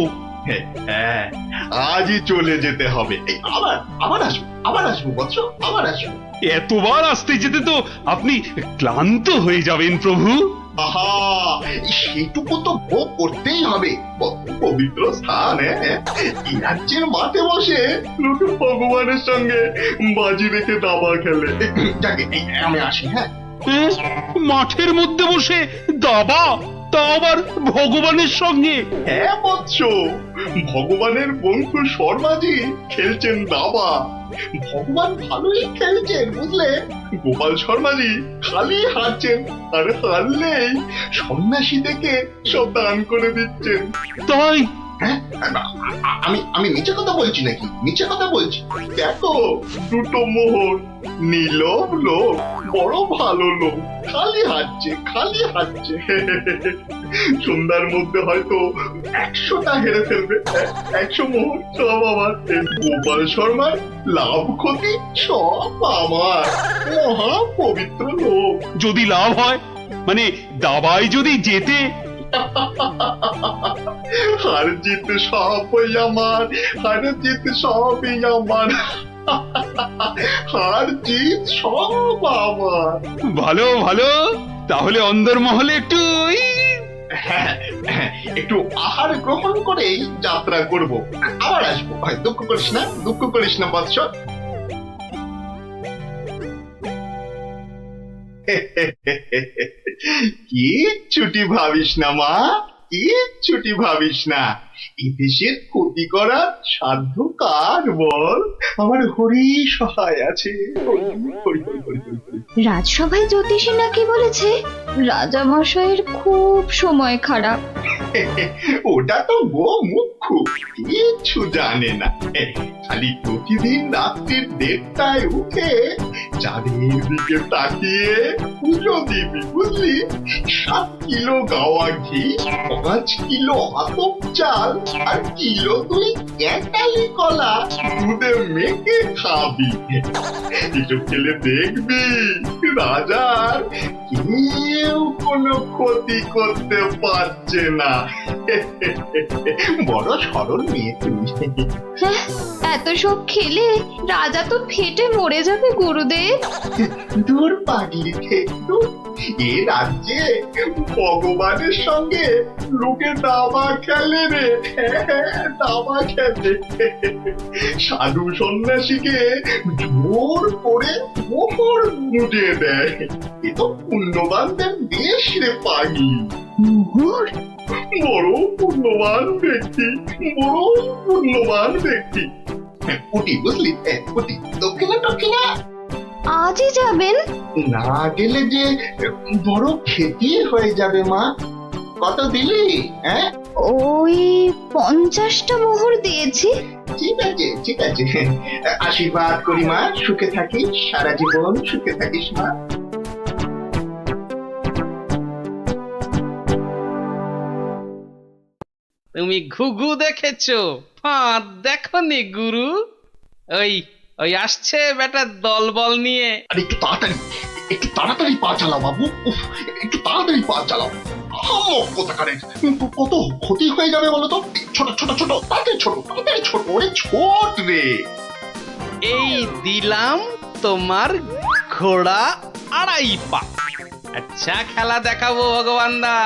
হ্যাঁ, আজই চলে যেতে হবে। এই আবার আবার আসবো, আবার আসবো বৎস, আবার আসবো। এতবার আসতে যেতে তো আপনি ক্লান্ত হয়ে যাবেন প্রভু। আহা, সেটুকু তো ভোগ করতেই হবে। পবিত্র স্থান। এই রাজ্যের মাঠে বসে লোকে ভগবানের সঙ্গে বাজি রেখে দাবা খেলে। যাকে আমি আসি। হ্যাঁ, মাঠের মধ্যে বসে দাবা, তা আবার ভগবানের সঙ্গে? হ্যাঁ বৎস, ভগবানের বন্ধু শর্মাজি খেলছেন দাবা। ভগবান ভালোই খেলছেন, বুঝলে। গোপাল শর্মাজি খালি হারছেন, আর হারলেই সন্ন্যাসী থেকে সব দান করে দিচ্ছেন। তাই? হ্যাঁ, আমি আমি নিচে কথা বলছি নাকি? নিচে কথা বলছি। দেখো, দুটো মোহর। নীলব লোক, বড় ভালো লোক। খালি হাঁটছে, খালি হাঁটছে। সন্ধ্যার মধ্যে হয়তো 100টা হেরে ফেলবে। 100 মোহর সব আমার। গোপাল শর্মার লাভ ক্ষতি সব আমার। মহা পবিত্র লোক। যদি লাভ হয়, মানে দাবায় যদি জেতে? হার জিত সবই আমার, হার জিত সবই আমার। হার জিত সব আমার। ভালো ভালো, তাহলে অন্দরমহলে একটু একটু আহার গ্রহণ করেই যাত্রা করব। আবার আসবো। দুঃখ করিস না, দুঃখ করিস না বৎস। কি ছুটি ভাবিস না মা, কি ছুটি ভাবিস না। এই দেশের ক্ষতি করার সাধ্য কার বল? আমার হরি সহায় আছে। হরি হরি হরি হরি হরি। রাজসভায় জ্যোতিষী নাকি বলেছে রাজামশাইয়ের খুব সময় খারাপ। ওটা তো গো মুখ্য, কিচ্ছু জানে না। খালি প্রতিদিন রাত্রির 1:30টায় উঠে চাঁদের দিকে তাকিয়ে পুজো দিবি, বুঝলি? 7 কিলো গাওয়া ঘি, 5 কিলো আতপ চাল আর কিলো 2 ক্যাটালি কলা দুধে মেখে খাবি। এসব খেলে দেখবি রাজার কেউ কোনো ক্ষতি করতে পারছে না। বড় সরল মেয়ে তুমি। এত সব খেলে রাজা তো ফেটে মরে যাবে গুরুদেব। দূর পাগলি থেকে, এ রাজ্যে ভগবানের সঙ্গে লোকে দাবা খেলে রে, দাবা খেলে। সাধু সন্ন্যাসীকে জোর করে মোহর গুঁজে দেয়। এ তো পুণ্যবানদের দেশ রে পাগলি। মোহর? বড় পুণ্যবান ব্যক্তি, বড় পুণ্যবান ব্যক্তি। উঠি, বুঝলি? উঠি, দক্ষিণা। আজই যাবেন? না গেলে যে বড় ক্ষতি হয়ে যাবে মা। কত দিলি? ওই 50টা মোহর দিয়েছি। ঠিক আছে, ঠিক আছে। আশীর্বাদ করি মা, সুখে থাকিস, সারা জীবন সুখে থাকিস মা। তুমি ঘুঘু দেখেছো, ফাঁদ দেখনি গুরু? ওই ওই আসছে বেটার দলবল নিয়ে। আরে একটু তাড়াতাড়ি পা চালাও বাবু। উফ, একটু তাড়াতাড়ি পা চালাও। কত ক্ষতি হয়ে যাবে বলো তো? ছোট তাড়াতাড়ি ছোট ওরে ছোট রে। এই দিলাম তোমার ঘোড়া 2.5 পা। আচ্ছা খেলা দেখাবো ভগবান দা।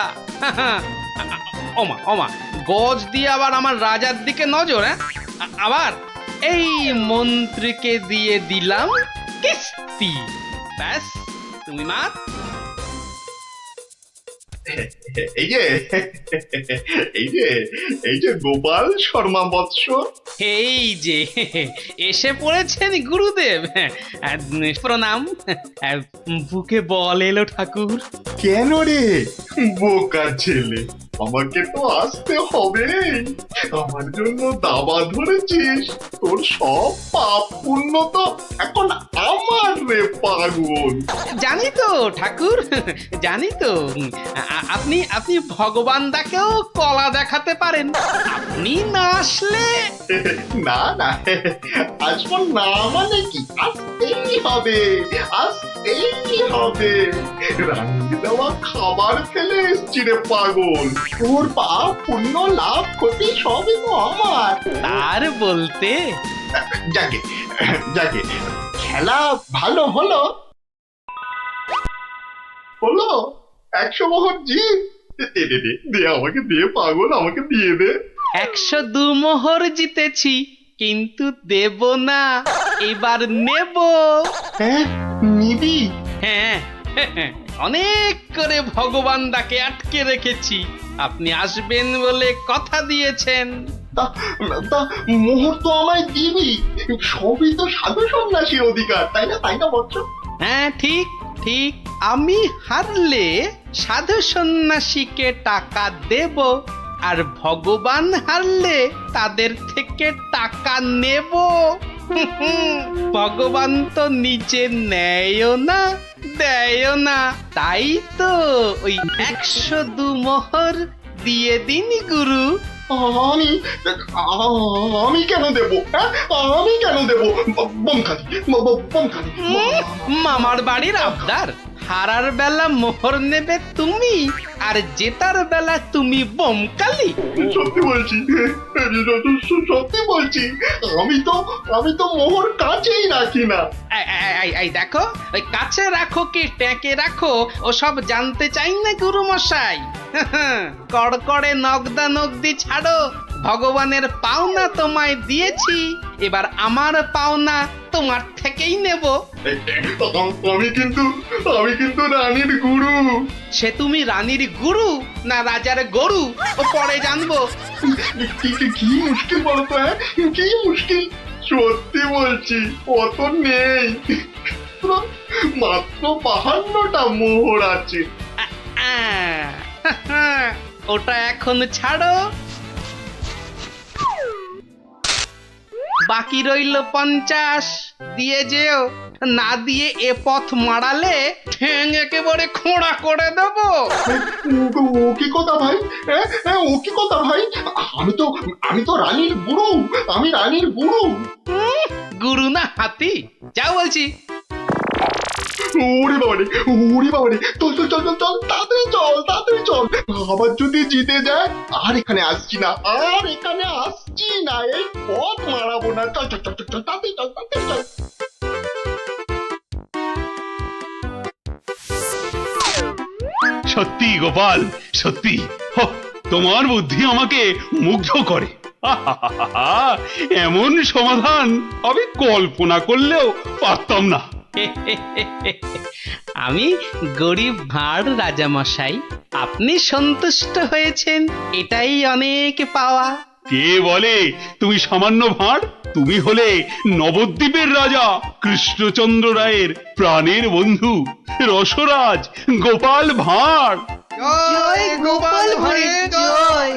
ওমা গজ দিয়ে আবার আমার রাজার দিকে নজর। আবার এই মন্ত্রীকে দিয়ে দিলাম কিস্তি। ব্যাস তুমি মাত। এই যে গোপাল শর্মা বৎস। এই যে এসে পড়েছেন গুরুদেব। প্রণাম। বুকে বল এলো ঠাকুর। কেন রে বোকা ছেলে, আমাকে তো আসতে হবে। আমার জন্য দাবা ধরেছিস, তোর সব পাপ পুণ্য তো এখন আমার রে পাগল। জানি তো ঠাকুর, জানি তো। আপনি ভগবান দাকেও কলা দেখাতে পারেন। আপনি না আসলে না আসবো না মানে কি? আসতেই হবে। রান্নি দেওয়া খাবার খেলে এসছি রে পাগল। তোর পাপ পুণ্য লাভ ক্ষতি সবই তো আমার। তার বলতে যাকে খেলা ভালো হলো 100 মোহর জিত। দে আমাকে, দে পাগল, আমাকে দিয়ে দে। 102 মোহর জিতেছি, কিন্তু দেব না, এবার নেব। নিবি? হ্যাঁ, অনেক করে ভগবান দাকে আটকে রেখেছি। আপনি আসবেন বলে কথা দিয়েছেন। তা মোহর তো আমায় দিবি। সবই তো সাধু সন্ন্যাসীর অধিকার, তাই না বৎস? হ্যাঁ, ঠিক। আমি হারলে সাধু সন্ন্যাসীকে টাকা দেব, আর ভগবান হারলে তাদের থেকে টাকা নেব। ভগবান তো নিজে নেয়ও না, দেয়ও না। তাই তো ওই 102 মোহর দিয়ে দিন গুরু। আমি কেন দেব? মামার বাড়ির আবদার। হারার বেলা মোহর নেবে তুমি, আর জেতার বেলা তুমি বোমকালি। সত্যি বলছি। আমি তো মোহর কাছেই রাখি না। এই দেখো, ওই কাছে রাখো কি ট্যাঁকে রাখো ও সব জানতে চাই না গুরু মশাই। কড়কড়ে নগদি ছাড়ো। ভগবানের পাওনা তোমায় দিয়েছি, এবার আমার পাওনা তোমার থেকেই নেব। আমি কিন্তু রানীর গুরু। সে তুমি রানীর গুরু না রাজার গরু, ও পরে জানবো। কি মুশকিল বলতো? কি মুশকিল? সত্যি বলছি, অত নেই। মাত্র 52টা মোহর আছে। ওটা এখন ছাড়ো, বাকি রইল 50। দিয়ে যেও, না দিয়ে এ পথ মারালে ঠ্যাং একেবারে খোঁড়া করে দেবো। ও কি কথা ভাই? ও কি কথা ভাই? আমি তো রানীর গুরু, আমি রানীর গুরু। গুরু না হাতি, যা বলছি। ওরে বাবারে, চল চল চল চল চল, তাড়াতাড়ি চল। আবার যদি জিতে যায় আর এখানে আসছি না, এই পথ মারাবো না। চল চল চল চল, তাড়াতাড়ি চল। সত্যি গোপাল, সত্যি তোমার বুদ্ধি আমাকে মুগ্ধ করে। এমন সমাধান আমি কল্পনা করলেও পারতাম না। আমি গরিব ভাঁড় রাজামশাই, আপনি সন্তুষ্ট হয়েছেন, এটাই অনেক পাওয়া। কে বলে তুমি সামান্য ভাঁড়? তুমি হলে নবদ্বীপের রাজা কৃষ্ণচন্দ্র রায়ের প্রাণের বন্ধু রসরাজ গোপাল ভাঁড়। জয় গোপাল ভাঁড়ের জয়।